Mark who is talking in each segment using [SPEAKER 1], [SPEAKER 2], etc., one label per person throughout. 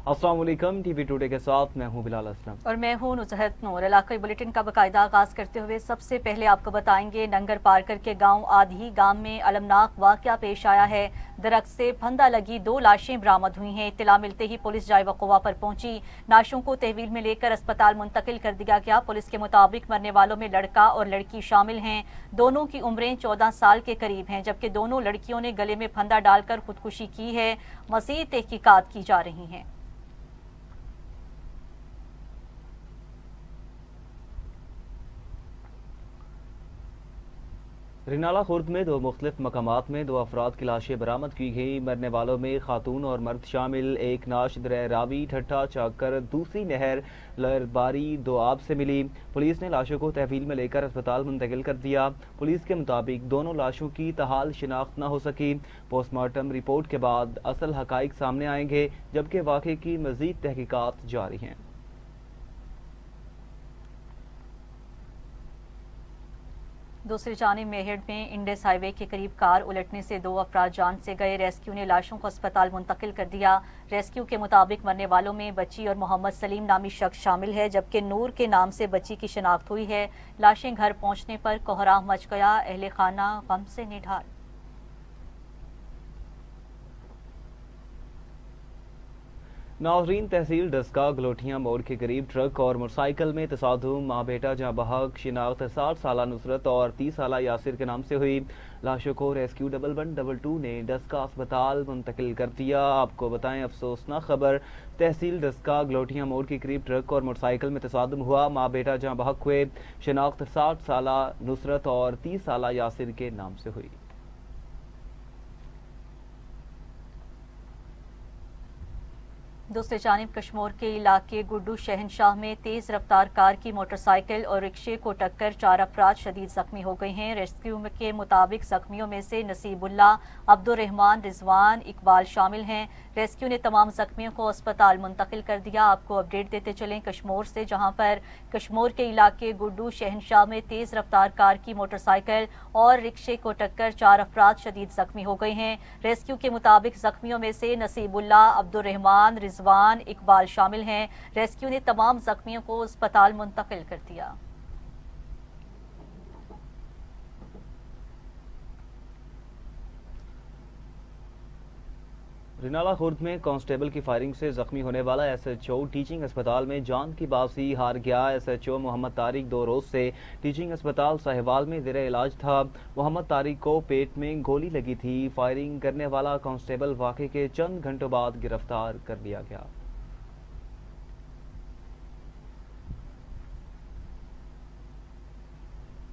[SPEAKER 1] अस्सलाम वालेकुम। TV today के साथ मैं हूं बिलाल असलम
[SPEAKER 2] और मैं हूं नुजहत नूर। इलाकाई बुलेटिन का बाकायदा आगाज करते हुए सबसे पहले आपको बताएंगे नंगर पारकर के गांव आधी गांव में अलमनाक वाकया पेश आया है। दरख्त से फंदा लगी 2 लाशें बरामद हुई हैं। इत्तला मिलते ही पुलिस जाए वक़ुवा पर पहुंची। लाशों को तहवील में लेकर अस्पताल मुंतकिल कर दिया गया। पुलिस के मुताबिक मरने वालों में लड़का और लड़की शामिल हैं। दोनों की उम्रें 14 साल के करीब हैं, जबकि दोनों लड़कियों ने गले में फंदा डालकर खुदकुशी की है। मज़ीद तहकीकात की जा रही हैं।
[SPEAKER 1] रिनाला खुर्द में 2 मुख्तलिफ मकामात में 2 अफराद की लाशें बरामद की गई। मरने वालों में खातून और मर्द शामिल। एक नाश दरिया रावी ठट्ठा चाकर दूसरी नहर लरबारी दोआब से मिली। पुलिस ने लाशों को तहवील में लेकर अस्पताल मुंतकिल कर दिया। पुलिस के मुताबिक दोनों लाशों की तहाल शिनाख्त न हो सकी। पोस्टमार्टम रिपोर्ट के बाद असल हकाइक सामने आएंगे, जबकि वाक़े की मज़ीद तहकीकात जारी हैं।
[SPEAKER 2] दूसरी जानिब मेहड़ में इंडस हाईवे के करीब कार उलटने से 2 अफराद जान से गए। रेस्क्यू ने लाशों को अस्पताल मुंतकिल कर दिया। रेस्क्यू के मुताबिक मरने वालों में बच्ची और मोहम्मद सलीम नामी शख्स शामिल है, जबकि नूर के नाम से बच्ची की शिनाख्त हुई है। लाशें घर पहुंचने पर कोहराम मच गया। अहले खाना गम से निढाल।
[SPEAKER 1] नाज़रीन, तहसील डस्का गलोटियां मोड़ के करीब ट्रक और मोटरसाइकिल में तसादुम। माँ बेटा जहां बहक शिनाख्त 60 साला नुसरत और 30 साला यासिर के नाम से हुई। लाशों को रेस्क्यू 1112 ने डस्का अस्पताल मुंतकिल कर दिया। आपको बताएं अफसोसनाक खबर, तहसील डस्का गलोटियां मोड़ के करीब ट्रक और मोटरसाइकिल में तसादुम हुआ। माँ बेटा जहां बहक हुए। शिनाख्त 60 साला नुसरत और 30 साला यासिर के नाम से हुई।
[SPEAKER 2] दूसरी जानिब कश्मीर के इलाके गुड्डू शहनशाह में तेज रफ्तार कार की मोटरसाइकिल और रिक्शे को टक्कर 4 अफराद शदीद जख्मी हो गए हैं। रेस्क्यू के मुताबिक जख्मियों में से नसीबुल्ला, अब्दुर्रहमान, रिजवान, इकबाल शामिल हैं। रेस्क्यू ने तमाम जख्मियों को अस्पताल मुंतकिल कर दिया। आपको अपडेट देते चलें कश्मीर से, जहां पर कश्मीर के इलाके गुड्डू शहनशाह में तेज रफ्तार कार की मोटरसाइकिल और रिक्शे को टक्कर 4 अफराद शदीद जख्मी हो गए हैं। रेस्क्यू के मुताबिक जख्मियों में से नसीबुल्ला, अब्दुर्रहमान, रिजवान, इकबाल शामिल हैं। रेस्क्यू ने तमाम जख्मियों को अस्पताल मुंतकिल कर दिया।
[SPEAKER 1] रिनाला खुर्द में कांस्टेबल की फायरिंग से जख्मी होने वाला एसएचओ टीचिंग अस्पताल में जान की बाजी हार गया। एसएचओ मोहम्मद तारिक 2 रोज से टीचिंग अस्पताल साहिवाल में ज़ेरे इलाज था। मोहम्मद तारिक को पेट में गोली लगी थी। फायरिंग करने वाला कांस्टेबल वाक़े के चंद घंटों बाद गिरफ्तार कर लिया गया।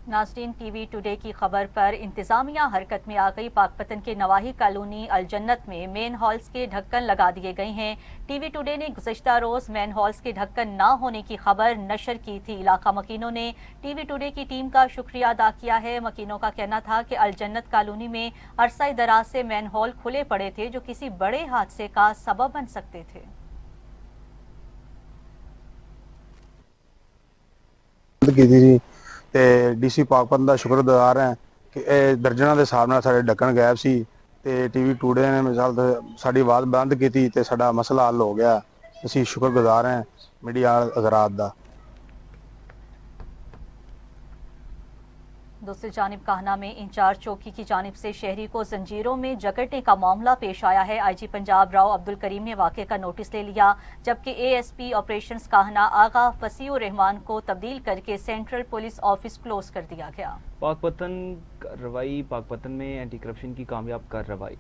[SPEAKER 2] नाज़रीन, टीवी टुडे की खबर पर इंतजामिया हरकत में आ गई। पाकपतन के नवाही कॉलोनी अलजन्नत में मेन हॉल्स के ढक्कन लगा दिए गए हैं। टीवी टुडे ने गुज़श्ता रोज मेन हॉल्स के ढक्कन न होने की खबर नशर की थी। इलाका मकीनों ने टीवी टुडे की टीम का शुक्रिया अदा किया है। मकीनों का कहना था कि अलजन्नत कॉलोनी में अरसा दराज से मेन हॉल खुले पड़े थे, जो किसी बड़े हादसे का सबब बन सकते थे।
[SPEAKER 3] ਤੇ ਡੀਸੀ ਪਾਕਪਤਨ ਦਾ ਸ਼ੁਕਰਗੁਜ਼ਾਰ ਹਾਂ ਕਿ ਇਹ ਦਰਜਨਾਂ ਦੇ ਹਿਸਾਬ ਨਾਲ ਸਾਡੇ ਢੱਕਣ ਗਾਇਬ ਸੀ ਤੇ ਟੀਵੀ ਟੂਡੇ ਨੇ ਮਿਸਾਲ ਸਾਡੀ ਆਵਾਜ਼ ਬੰਦ ਕੀਤੀ ਤੇ ਸਾਡਾ ਮਸਲਾ ਹੱਲ ਹੋ ਗਿਆ। ਅਸੀਂ ਸ਼ੁਕਰਗੁਜ਼ਾਰ ਹਾਂ ਮੀਡੀਆ ਹਜ਼ਰਾਤ ਦਾ।
[SPEAKER 2] दूसरी जानिब काहना में इंचार्ज चौकी की जानिब से शहरी को जंजीरों में जकड़ने का मामला पेश आया है। आईजी पंजाब राव अब्दुल करीम ने वाक़े का नोटिस ले लिया, जबकि एएसपी ऑपरेशंस काहना आगा फसीउर रहमान को तब्दील करके सेंट्रल पुलिस ऑफिस क्लोज कर दिया गया।
[SPEAKER 1] पाकपतन में एंटी करप्शन की कामयाब कार्रवाई।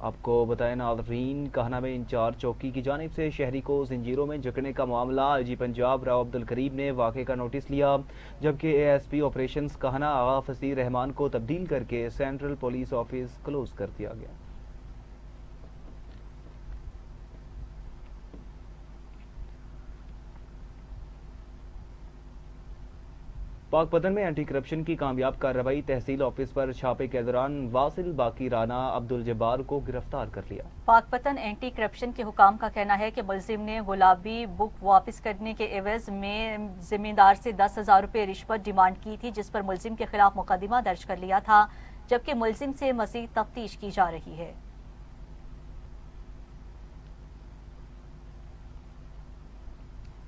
[SPEAKER 1] आपको बताएं नाज़रीन, कहना में इंचार्ज चौकी की जानिब से शहरी को जंजीरों में जकड़ने का मामला आईजी पंजाब राव अब्दुल करीम ने वाक़े का नोटिस लिया, जबकि एएसपी ऑपरेशंस कहना आगा फसीर रहमान को तब्दील करके सेंट्रल पुलिस ऑफिस क्लोज कर दिया गया। पाकपतन में एंटी करप्शन की कामयाब कार्रवाई। तहसील ऑफिस पर छापे के दौरान वासिल बाकी राना अब्दुल जब्बार को गिरफ्तार कर लिया।
[SPEAKER 2] पाकपतन एंटी करप्शन के हुकाम का कहना है कि मुलजिम ने गुलाबी बुक वापस करने के एवज में जिम्मेदार से 10,000 रुपये रिश्वत डिमांड की थी, जिस पर मुलजिम के खिलाफ मुकदमा दर्ज कर लिया था। जबकि मुलजिम से मज़ीद तफ्तीश की जा रही है।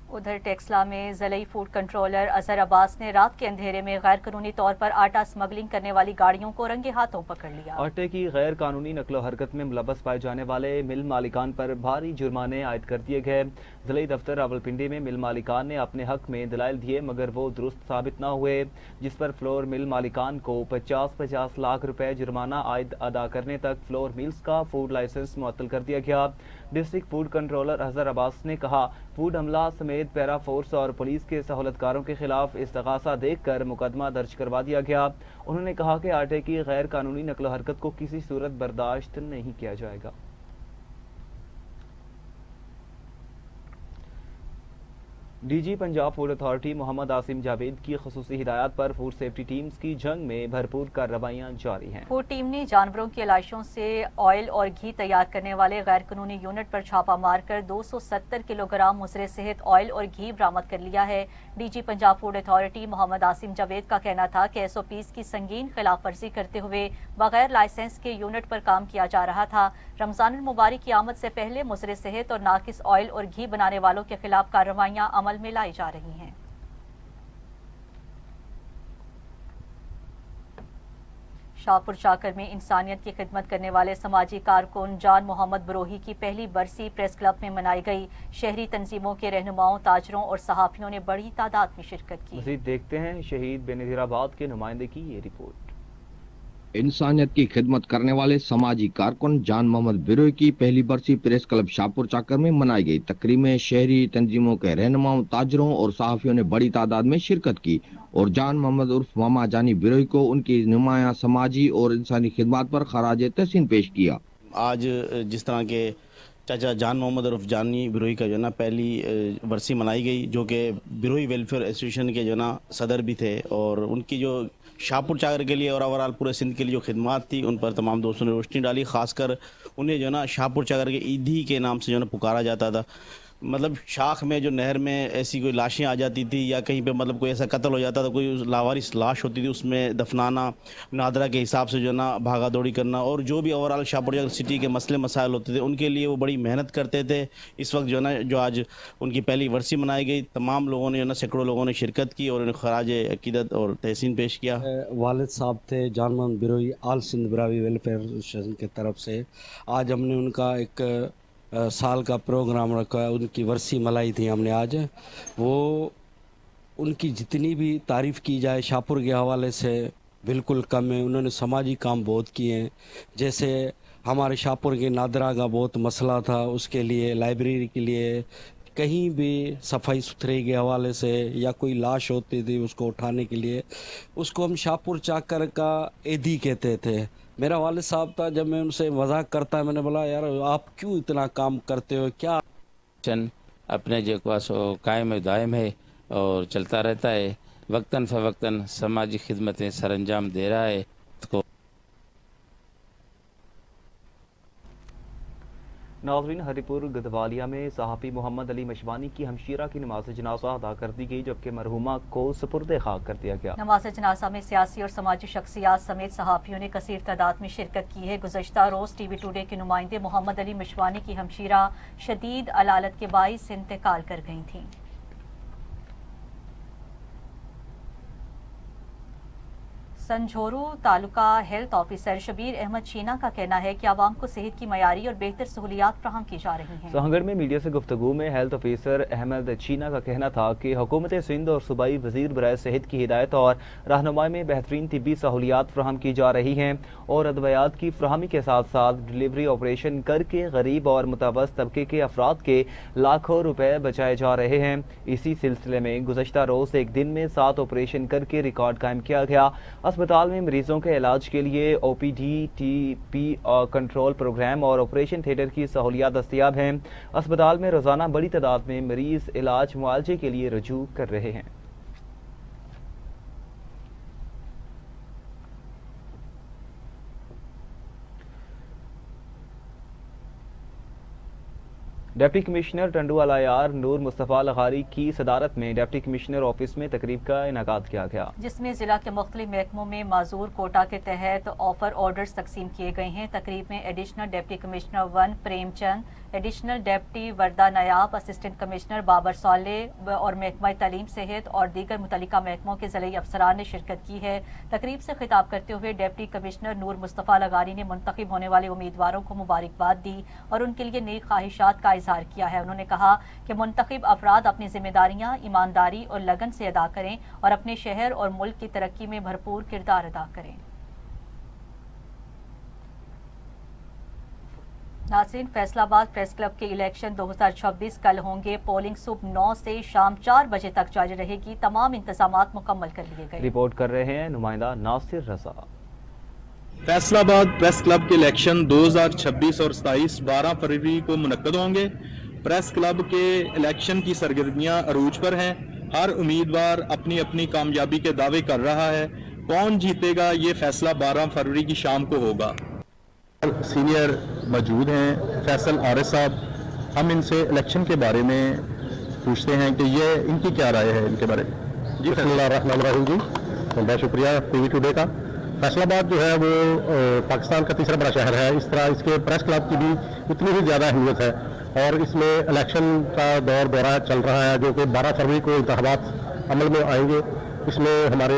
[SPEAKER 2] उधर टेक्सला में ज़िलई फूड कंट्रोलर अजहर अब्बास ने रात के अंधेरे में गैर कानूनी तौर पर आटा स्मगलिंग करने वाली गाड़ियों को रंगे हाथों पकड़ लिया।
[SPEAKER 1] आटे की गैर कानूनी नकलो हरकत में मुलव्वस पाए जाने वाले मिल मालिकान पर भारी जुर्माने आयद कर दिए गए। ज़िलई दफ्तर रावलपिंडी में मिल मालिकान ने अपने हक में दलाइल दिए मगर वो दुरुस्त साबित न हुए, जिस पर फ्लोर मिल मालिकान को 50-50 लाख रुपए जुर्माना आयद अदा करने तक फ्लोर मिल्स का फूड लाइसेंस मुअत्तल कर दिया गया। District food controller Azhar Abbas ने कहा, फूड अमला समेत पैरा फोर्स और पुलिस के सहूलतकारों के खिलाफ इस्तगासा देखकर मुकदमा दर्ज करवा दिया गया। उन्होंने कहा कि आटे की गैर कानूनी नकलो हरकत को किसी सूरत बर्दाश्त नहीं किया जाएगा। DG Punjab food authority Mohammad Asim Javed की खसूसी हिदायत पर फूड सेफ्टी टीम्स की जंग में भरपूर कार्रवाइयां जारी हैं।
[SPEAKER 2] फूड टीम ने जानवरों की लाशों से ऑयल और घी तैयार करने वाले गैर कानूनी यूनिट पर छापा मारकर 270 किलोग्राम मुसरे सेहत ऑयल और घी बरामद कर लिया है। DG Punjab food authority Mohammad Asim Javed का कहना था कि SOPs की संगीन खिलाफ वर्जी करते हुए बगैर लाइसेंस के यूनिट पर काम किया जा रहा था। रमजान मुबारक की आमद से पहले मुसरे सेहत और नाकिस ऑयल और घी बनाने वालों के खिलाफ कार्रवाइयां अमल में लाई जा रही हैं। शाहपुर चाकर में इंसानियत की खिदमत करने वाले समाजी कारकुन जान मोहम्मद बरोही की पहली बरसी प्रेस क्लब में मनाई गई। शहरी तंजीमों के रहनुमाओं, ताजरों और सहाफियों ने बड़ी तादाद में शिरकत की।
[SPEAKER 1] मज़ीद देखते हैं शहीद बेनज़ीराबाद के नुमाइंदे की ये रिपोर्ट।
[SPEAKER 4] इंसानियत की खिदमत करने वाले समाजी कारकुन जान मोहम्मद बिरोई की पहली बरसी प्रेस क्लब शाहपुर चाकर में मनाई गई। तकरीब में शहरी तंजीमों के रहनुमाओं, ताजरों और सहाफियों ने बड़ी तादाद में शिरकत की और जान मोहम्मद उर्फ मामा जानी बिरोई को उनकी नुमाया समाजी और इंसानी खिदमत पर खराज तहसीन पेश किया।
[SPEAKER 5] आज जिस तरह के चाचा जान मोहम्मद उर्फ जानी बिरोई का जो ना पहली बरसी मनाई गई, जो कि बिरोई वेलफेयर एसोसिएशन के जो ना सदर भी थे, और उनकी जो शाहपुर चाकर के लिए और ओवरऑल पूरे सिंध के लिए जो खिदमत थी उन पर तमाम दोस्तों ने रोशनी डाली। खासकर उन्हें जो ना शाहपुर चाकर के ईदी के नाम से जो ना पुकारा जाता था। मतलब शाख में जो नहर में ऐसी कोई लाशें आ जाती थी या कहीं पे मतलब कोई ऐसा कत्ल हो जाता था, कोई लावारिस लाश होती थी, उसमें दफनाना, नादरा के हिसाब से जो ना भागा दौड़ी करना, और जो भी ओवरऑल शाहपुर चाकर सिटी के मसले मसाइल होते थे उनके लिए वो बड़ी मेहनत करते थे। इस वक्त जो ना जो आज उनकी पहली वर्सी मनाई गई, तमाम लोगों ने जो ना सैकड़ों लोगों ने शिरकत की और उन्हें खराज अकीदत और तहसीन पेश किया।
[SPEAKER 6] वालिद साहब थे जान मोहम्मद बिरोई, आल सिंध ब्रावी वेलफेयर एसोसिएशन की तरफ से आज हमने उनका एक साल का प्रोग्राम रखा है। उनकी वर्सी मलाई थी हमने आज। वो उनकी जितनी भी तारीफ़ की जाए शाहपुर के हवाले से बिल्कुल कम है। उन्होंने समाजी काम बहुत किए हैं, जैसे हमारे शाहपुर के नादरा का बहुत मसला था, उसके लिए लाइब्रेरी के लिए, कहीं भी सफाई सुथरे के हवाले से या कोई लाश होती थी उसको उठाने के लिए, उसको हम शाहपुर चाकर का एदी कहते थे। मेरा वालिद साहब था, जब मैं उनसे मजाक करता मैंने बोला यार आप क्यों इतना काम करते हो, क्या
[SPEAKER 7] अपने जो पास कायम दायम है और चलता रहता है। वक्तन फ़वक्तन समाजी खिदमतें सर अंजाम दे रहा है।
[SPEAKER 1] नाज़रीन, हरिपुर गदवालिया में सहाफ़ी मोहम्मद अली मशवानी की हमशीरा की नमाज जनाजा अदा कर दी गई, जबकि मरहुमा को सुपुर्द खाक कर दिया गया।
[SPEAKER 2] नमाज जनाजा में सियासी और समाजी शख्सियात समेत सहाफ़ियों ने कसीर तादाद में शिरकत की है। गुज़श्ता रोज़ TV टुडे के नुमाइंदे मोहम्मद अली मशवानी की हमशीरा शदीद अलालत के बाइस इंतकाल कर गई थीं। संझोरू तालुका हेल्थ ऑफिसर शबीर अहमद शीना का कहना है कि आवाम को सेहत की मयारी और बेहतर सहूलियात फराहम की जा रही हैं।
[SPEAKER 1] सहंगढ़ में मीडिया से गुफ्तगू में हेल्थ ऑफिसर अहमद शीना का कहना था कि हुकूमत सिंध और सूबाई वजीर बराए सेहत की हिदायत और रहनुमाई में बेहतरीन तिब्बी सहूलियात फराहम की जा रही हैं और अदवियात की फराहमी के साथ साथ डिलीवरी ऑपरेशन करके गरीब और मुतवस्सित तबके के अफराद के लाखों रुपए बचाए जा रहे हैं। इसी सिलसिले में गुज़श्ता रोज एक दिन में 7 ऑपरेशन करके रिकॉर्ड कायम किया गया। अस्पताल में मरीजों के इलाज के लिए OPD, TP कंट्रोल प्रोग्राम और ऑपरेशन थिएटर की सहूलियात दस्तयाब हैं। अस्पताल में रोजाना बड़ी तादाद में मरीज इलाज मुआवजे के लिए रजू कर रहे हैं। डिप्टी कमिश्नर टंडू अलायार नूर मुस्तफ़ा लखारी की सदारत में डिप्टी कमिश्नर ऑफिस में तकरीब का इनेकाद किया गया,
[SPEAKER 2] जिसमें जिला के मुख्तलिफ महकमों में माजूर कोटा के तहत ऑफर ऑर्डर्स तकसीम किए गए हैं। तकरीब में additional deputy commissioner 1 Premchand, additional deputy Warda Nayab, assistant commissioner Babar Saleh और महकमा तालीम सेहत और दीगर मुतल्लिका महकमों के ज़िली अफसरान ने शिरकत की है। तकरीब से खिताब करते हुए डिप्टी कमिश्नर नूर मुस्तफ़ा लगारी ने मुंतखब होने वाले उम्मीदवारों को मुबारकबाद दी और उनके लिए नेक ख्वाहिशात का इजहार किया है। उन्होंने कहा कि मुंतखब अफराद अपनी जिम्मेदारियां ईमानदारी और लगन से अदा करें और अपने शहर और मुल्क की तरक्की में भरपूर किरदार अदा करें। नाज़रीन, फैसलाबाद प्रेस क्लब के इलेक्शन 2026 कल होंगे। पोलिंग सुबह 9 से शाम 4 बजे तक जारी रहेगी। तमाम इंतजामात मुकम्मल कर लिए गए।
[SPEAKER 1] रिपोर्ट कर रहे हैं नुमाइंदा नासिर रजा।
[SPEAKER 8] फैसलाबाद प्रेस क्लब के इलेक्शन 2026 और 27 12 फरवरी को मुनक्कद होंगे। प्रेस क्लब के इलेक्शन की सरगर्मियां अरूज पर हैं। हर उम्मीदवार अपनी अपनी कामयाबी के दावे कर रहा है। कौन जीतेगा ये फैसला 12 फरवरी की शाम को होगा।
[SPEAKER 9] सीनियर मौजूद हैं फैसल आरिफ साहब, हम इनसे इलेक्शन के बारे में पूछते हैं कि ये इनकी क्या राय है इनके बारे में। जी बिस्मिल्लाहिर्रहमानिर्रहीम जी, बहुत शुक्रिया टीवी टुडे का। फैसलाबाद जो है वो पाकिस्तान का तीसरा बड़ा शहर है। इस तरह इसके प्रेस क्लब की भी उतनी ही ज़्यादा अहमियत है और इसमें इलेक्शन का दौरा चल रहा है जो कि 12 फरवरी को इंतखाबात अमल में आएंगे। इसमें हमारे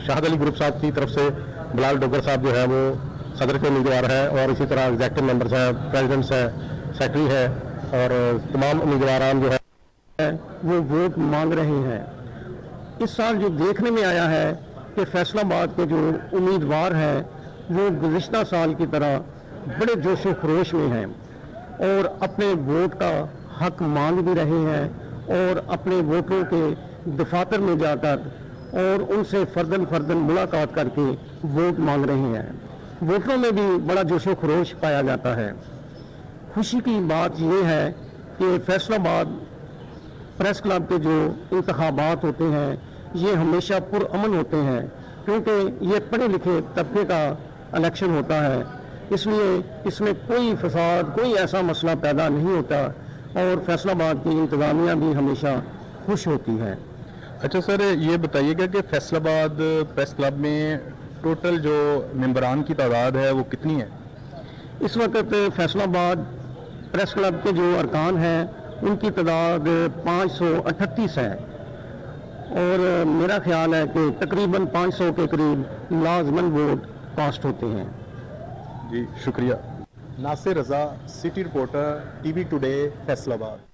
[SPEAKER 9] शाहद अली ग्रुप साहब की तरफ से बिलाल डोगर साहब जो है वो सदर के उम्मीदवार है और इसी तरह एग्जेक्टिव मेंबर्स हैं, प्रेसिडेंट्स हैं, सेक्रेटरी है और तमाम उम्मीदवार जो है वो वोट मांग रहे हैं। इस साल जो देखने में आया है कि फैसलाबाद के जो उम्मीदवार हैं वो गुज़िश्ता साल की तरह बड़े जोश व खरोश में हैं और अपने वोट का हक मांग भी रहे हैं और अपने वोटरों के दफातर में जाकर और उनसे फर्दन मुलाकात करके वोट मांग रहे हैं। वोटरों में भी बड़ा जोश व खरोश पाया जाता है। खुशी की बात यह है कि फैसलाबाद प्रेस क्लब के जो इंतखाबात होते हैं ये हमेशा पुरअमन होते हैं क्योंकि ये पढ़े लिखे तबके का इलेक्शन होता है, इसलिए इसमें कोई फसाद कोई ऐसा मसला पैदा नहीं होता और फैसलाबाद की इंतज़ामिया भी हमेशा खुश होती है। अच्छा सर, ये बताइएगा कि फैसलाबाद प्रेस क्लब में टोटल जो मेंबरान की तादाद है वो कितनी है।
[SPEAKER 3] इस वक्त फैसलाबाद प्रेस क्लब के जो अरकान हैं उनकी तादाद 538 है और मेरा ख्याल है कि तकरीबन 500 के करीब लाजमन वोट कास्ट होते हैं।
[SPEAKER 9] जी शुक्रिया। Nasir Raza, city reporter, TV today, Faisalabad.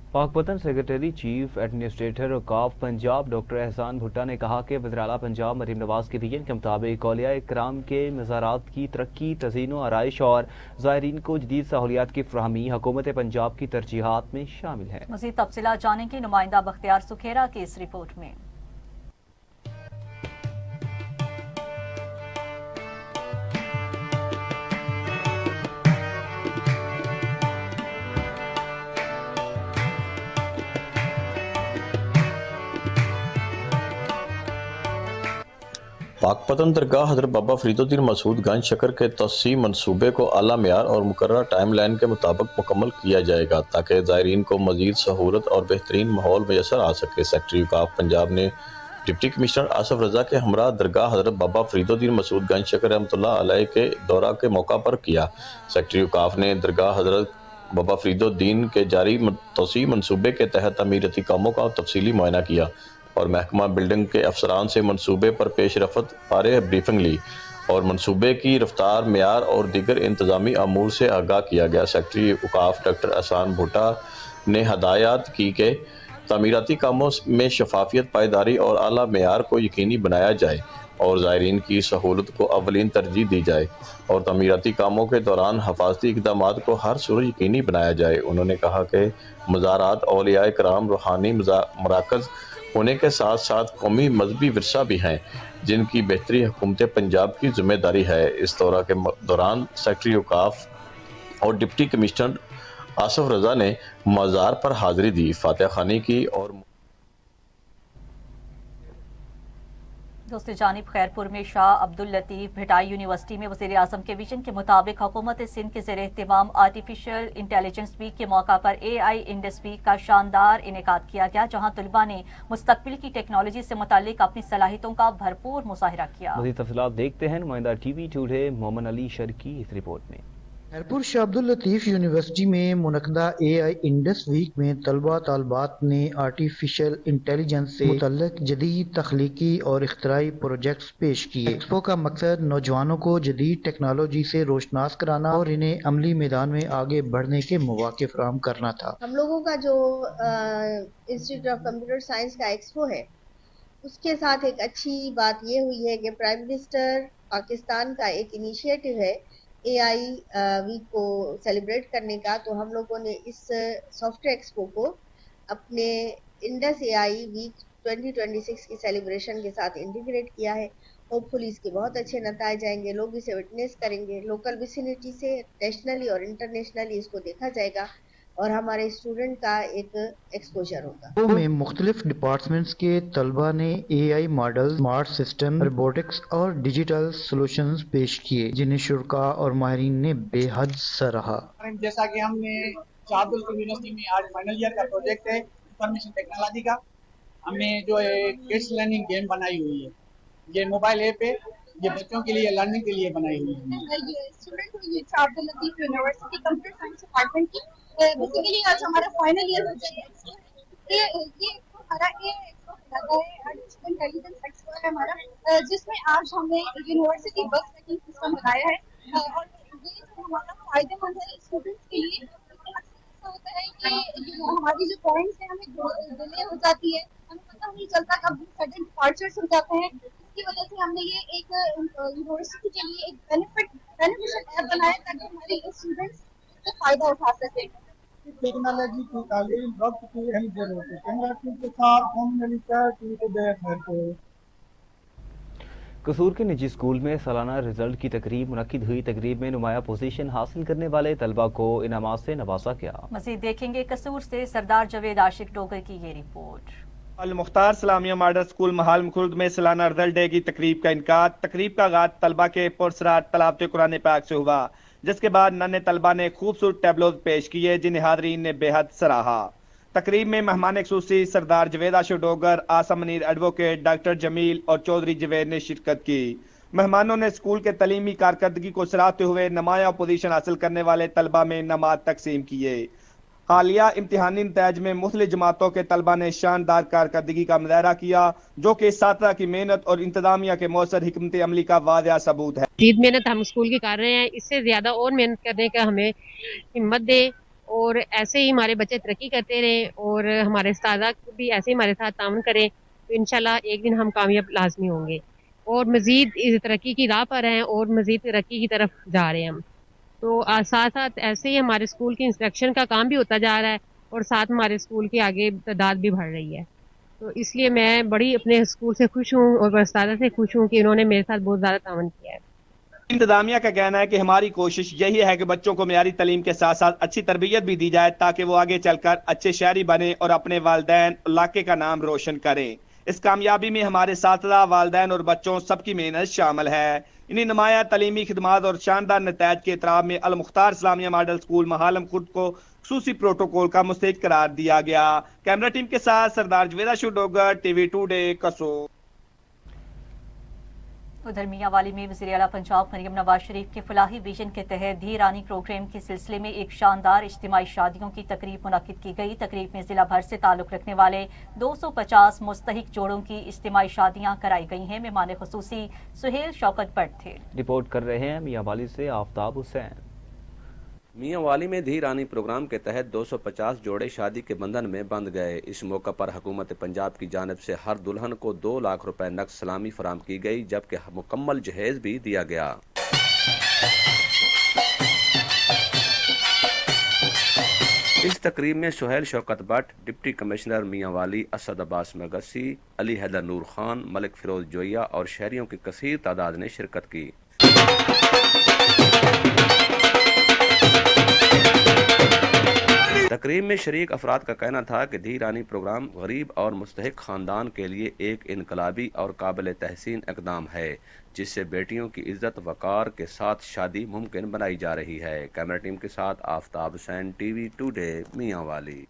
[SPEAKER 1] Pakpattan secretary chief administrator औकाफ पंजाब डॉक्टर एहसान भुट्टा ने कहा कि वज़ीर-ए-आला पंजाब मरीम नवाज के विजन के मुताबिक औलिया कराम के मज़ारात की तरक्की, तज़ीन आराइश और ज़ायरीन को जदीद सहूलियात की फ़राहमी हुकूमत पंजाब की तरजीहात में शामिल है।
[SPEAKER 2] मज़ीद तफ़सीलात जानेंगे नुमाइंदा बख्तियार सुखेरा की इस रिपोर्ट में।
[SPEAKER 10] पाकपतन दरगाह हज़रत बाबा फरीदुद्दीन मसूद गंज शक्कर के तोसी मनसूबे को आला मेयार और मुकर्रर टाइम लाइन के मुताबिक मुकम्मल किया जाएगा ताकि ज़ायरीन को मज़ीद सहूलत और बेहतरीन माहौल मैसर आ सके। सेक्रेटरी औकाफ पंजाब ने डिप्टी कमिश्नर आसफ रजा के हमरा दरगाह हज़रत बाबा फरीदुद्दीन मसूद गंज शक्कर रहमतुल्लाह अलैह के दौरा के मौका पर किया। सेक्रेटरी औकाफ ने दरगाह हज़रत बाबा फरीदुद्दीन के जारी तोसी मनसूबे के तहत तमीरती कामों का तफसीली मुआयना किया और महकमा बिल्डिंग के अफसरान से मनसूबे पर पेश रफ्त बारे ब्रीफिंग ली और मनसूबे की रफ्तार, मेयार और दीगर इंतजामी अमूर से आगाह किया गया। सेक्रेटरी औकाफ डॉक्टर एहसान भुट्टा ने हदायत की कि तमीराती कामों में शफाफियत, पायदारी और आला मेयार को यकीनी बनाया जाए और ज़ायरीन की सहूलत को अवलीन तरजीह दी जाए और तमीराती कामों के दौरान हफाजती इक़दामात को हर सूरत यकीनी बनाया जाए। उन्होंने कहा कि मज़ारात औलिया कराम रूहानी मराकज़ होने के साथ साथ कौमी मजहबी विरसा भी हैं जिनकी बेहतरी हुकूमत पंजाब की जिम्मेदारी है। इस दौरा के दौरान सेक्रेटरी औकाफ और डिप्टी कमिश्नर आसफ रजा ने मज़ार पर हाज़िरी दी, फातिहा खानी की और
[SPEAKER 2] दूसरी जानिब खैरपुर में शाह अब्दुल लतीफ भिटाई यूनिवर्सिटी में वज़ीर आज़म के विजन के मुताबिक हुकूमत सिंध के ज़ेर एहतमाम आर्टिफिशियल इंटेलिजेंस वीक के मौका पर AI इंडस वीक का शानदार इनेकाद किया गया, जहां तलबा ने मुस्तकबिल की टेक्नोलॉजी से मुतालिक अपनी सलाहियतों का भरपूर मुज़ाहिरा किया।
[SPEAKER 1] मज़ीद तफसीलात देखते हैं नुमाइंदा TV टुडे मोमन अली शर की इस रिपोर्ट में।
[SPEAKER 11] खैरपुर शाह अब्दुल लतीफ यूनिवर्सिटी में मुनक़दा AI इंडस वीक में तलबा तालबात ने आर्टिफिशियल इंटेलिजेंस से मुतल्लिक़ जदीद तख्लीकी और इख्तराई प्रोजेक्ट्स पेश किए। एक्सपो का मकसद नौजवानों को जदीद टेक्नोलॉजी से रोशनास कराना और इन्हें अमली मैदान में आगे बढ़ने के मौके फराहम करना था।
[SPEAKER 12] हम लोगों का जो इंस्टीट्यूट ऑफ कंप्यूटर साइंस का एक्सपो है, उसके साथ एक अच्छी बात ये हुई है कि प्राइम मिनिस्टर पाकिस्तान का एक इनिशिएटिव है AI वीक को सेलिब्रेट करने का, तो हम लोगों ने इस सॉफ्टवेयर एक्सपो को अपने इंडस AI वीक 2026 की सेलिब्रेशन के साथ इंटीग्रेट किया है। होपफुली इसके बहुत अच्छे नतीजे जाएंगे, लोग इसे विटनेस करेंगे, लोकल विसिनिटी से नेशनली और इंटरनेशनली इसको देखा जाएगा और हमारे स्टूडेंट का एक एक्सपोजर होगा।
[SPEAKER 11] में मुख्तलिफ डिपार्टमेंट्स के तलबा ने AI model, smart system, robotics और डिजिटल सॉल्यूशंस पेश किए, जिन्हें शुरा और माहिरीन ने बेहद सराहा।
[SPEAKER 13] जैसा कि हमने शाह अब्दुल यूनिवर्सिटी में आज फाइनल ईयर का प्रोजेक्ट है इंफॉर्मेशन टेक्नोलॉजी का, हमने जो किड्स लर्निंग गेम बनाई हुई है, ये मोबाइल ऐप है, ये बच्चों के लिए लर्निंग के लिए बनाई हुई है।
[SPEAKER 14] स्टूडेंट हूँ Shah Abdul Latif university computer science department की। बेसिकली आज हमारा फाइनल ईयर ये हमारा आर्टिफिशियल इंटेलिजेंस एक्सपो है हमारा, जिसमें आज हमने यूनिवर्सिटी बस ट्रैकिंग सिस्टम बनाया है और ये जो हमारा फायदेमंद है स्टूडेंट्स के लिए। ऐसा होता है कि हमारी जो पॉइंट्स है हमें डिले हो जाती है, हमें पता नहीं चलता कब सडन डिपार्चर्स हो जाते हैं। इसकी वजह से हमने ये एक यूनिवर्सिटी के लिए एक बेनिफिशियल ऐप बनाया ताकि हमारे स्टूडेंट्स इससे फायदा उठा सके।
[SPEAKER 13] टेक्नोलॉजी की तालीम वक्त की अहम जरूरत है। कैमरा टीम के साथ मोहम्मद अली शर खैरपुर।
[SPEAKER 1] कसूर के निजी स्कूल में सालाना रिजल्ट की तकरीब मुनक्किद हुई। तकरीब में नुमाया पोजीशन हासिल करने वाले तलबा को इनामात से नवाजा गया।
[SPEAKER 2] मज़ीद देखेंगे कसूर से सरदार जवेद आशिक डोगर की ये रिपोर्ट।
[SPEAKER 15] अल मुख्तार सलामिया मॉडल स्कूल महाल खुर्द में सालाना रिजल्ट डे की तकरीब का इनकाद। तकरीब का आगाज तलबा के पुरसरार तलावत कुरान पाक से हुआ, जिसके बाद नन्हे तलबा ने खूबसूरत टैबलोज पेश किए, जिन्हें हाजरीन ने बेहद सराहा। तकरीब में मेहमान खुसूसी सरदार जवेद आशिक डोगर, आसम मनीर एडवोकेट, डॉक्टर जमील और चौधरी जवेद ने शिरकत की। मेहमानों ने स्कूल के तलीमी कारकर्दगी को सराहते हुए नुमाया पोजीशन हासिल करने वाले तलबा में इनामात तकसीम किए। हालिया इम्तिहानी नताज में मुख्तलिफ जमातों के तलबा ने शानदार कारकर्दगी का मुजाहरा किया, जो कि साथरा की मेहनत और इंतजामिया के मौसर हिकमत अमली का वाज़ह सबूत है।
[SPEAKER 16] जीत मेहनत हम स्कूल की कर रहे हैं, इससे ज्यादा और मेहनत करने का हमें हिम्मत दे और ऐसे ही हमारे बच्चे तरक्की करते रहें और हमारे उस्ताद भी ऐसे ही हमारे साथ ताउन करें, तो इंशाल्लाह एक दिन हम कामयाब लाजमी होंगे और मजीद तरक्की की राह पर हैं और मजीद तरक्की की तरफ जा रहे हैं हम। तो साथ साथ ऐसे ही हमारे स्कूल की इंस्पेक्शन का काम भी होता जा रहा है और साथ हमारे स्कूल की आगे तादाद भी बढ़ रही है। तो इसलिए मैं बड़ी अपने स्कूल से खुश हूँ और उस्ताद से खुश हूँ कि उन्होंने मेरे साथ बहुत ज़्यादा ताउन किया है।
[SPEAKER 15] इंतजामिया का कहना है कि हमारी कोशिश यही है कि बच्चों को मेयारी तालीम के साथ साथ अच्छी तरबियत भी दी जाए, ताकि वो आगे चलकर अच्छे शहरी बने और अपने वालिदैन इलाके का नाम रोशन करें। इस कामयाबी में हमारे साथीदार, वालिदैन और बच्चों सबकी मेहनत शामिल है। इन्हीं नुमाया तलीमी खिदमात और शानदार नताज के एतराम में अल मुख्तार इस्लामिया मॉडल स्कूल महालम खुर्द को खुसूसी प्रोटोकॉल का मुस्तहिक करार दिया गया। कैमरा टीम के साथ सरदार जवेद आशिक डोगर, TV टुडे कसूर।
[SPEAKER 2] उधर मियांवाली में वज़ीर आला पंजाब मरियम नवाज शरीफ के फलाही विजन के तहत धी रानी प्रोग्राम के सिलसिले में एक शानदार इज्तिमाई शादियों की तकरीब मुनक्किद की गई। तकरीब में जिला भर से ताल्लुक़ रखने वाले 250 मुस्तहिक जोड़ों की इज्तिमाई शादियां कराई गई हैं। मेहमान खुसूसी सुहेल शौकत भट्ट थे।
[SPEAKER 1] रिपोर्ट कर रहे हैं मियांवाली से आफ्ताब हुसैन।
[SPEAKER 17] मियांवाली में धी रानी प्रोग्राम के तहत 250 जोड़े शादी के बंधन में बंध गए। इस मौका पर हुकूमत पंजाब की जानिब से हर दुल्हन को 2 लाख रुपए नक़द सलामी फराम की गई, जबकि मुकम्मल जहेज भी दिया गया। इस तकरीब में सुहेल शौकत भट्ट, डिप्टी कमिश्नर मियांवाली असद अब्बास मगसी, अली हैदर नूर खान, मलिक फिरोज जोया और शहरियों की कसीर तादाद ने शिरकत की। تقریب میں شریک افراد کا کہنا تھا کہ دھی رانی پروگرام غریب اور مستحق خاندان کے لیے ایک انقلابی اور قابل تحسین اقدام ہے، جس سے بیٹیوں کی عزت وقار کے ساتھ شادی ممکن بنائی جا رہی ہے۔ کیمرہ ٹیم کے ساتھ آفتاب حسین، ٹی وی ٹوڈے، میاں والی۔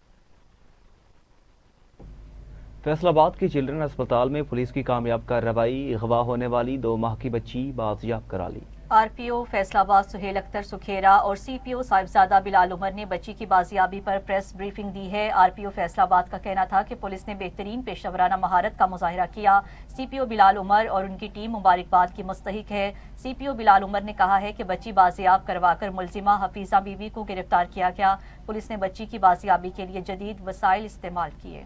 [SPEAKER 1] فیصل آباد کے چلڈرن اسپتال میں پولیس کی کامیاب کارروائی، اغوا ہونے والی 2 ماہ کی بچی بازیاب کرا لی۔
[SPEAKER 2] آر پی او فیصل آباد سہیل اختر سکھیرا اور سی پی او صاحبزادہ بلال عمر نے بچی کی بازیابی پر پریس بریفنگ دی ہے۔ آر پی او فیصل آباد کا کہنا تھا کہ پولیس نے بہترین پیشہ ورانہ مہارت کا مظاہرہ کیا۔ سی پی او بلال عمر اور ان کی ٹیم مبارکباد کی مستحق ہے۔ سی پی او بلال عمر نے کہا ہے کہ بچی بازیاب کروا کر ملزمہ حفیظہ بی بی کو گرفتار کیا گیا۔ پولیس نے بچی کی بازیابی کے لیے جدید وسائل استعمال کیے۔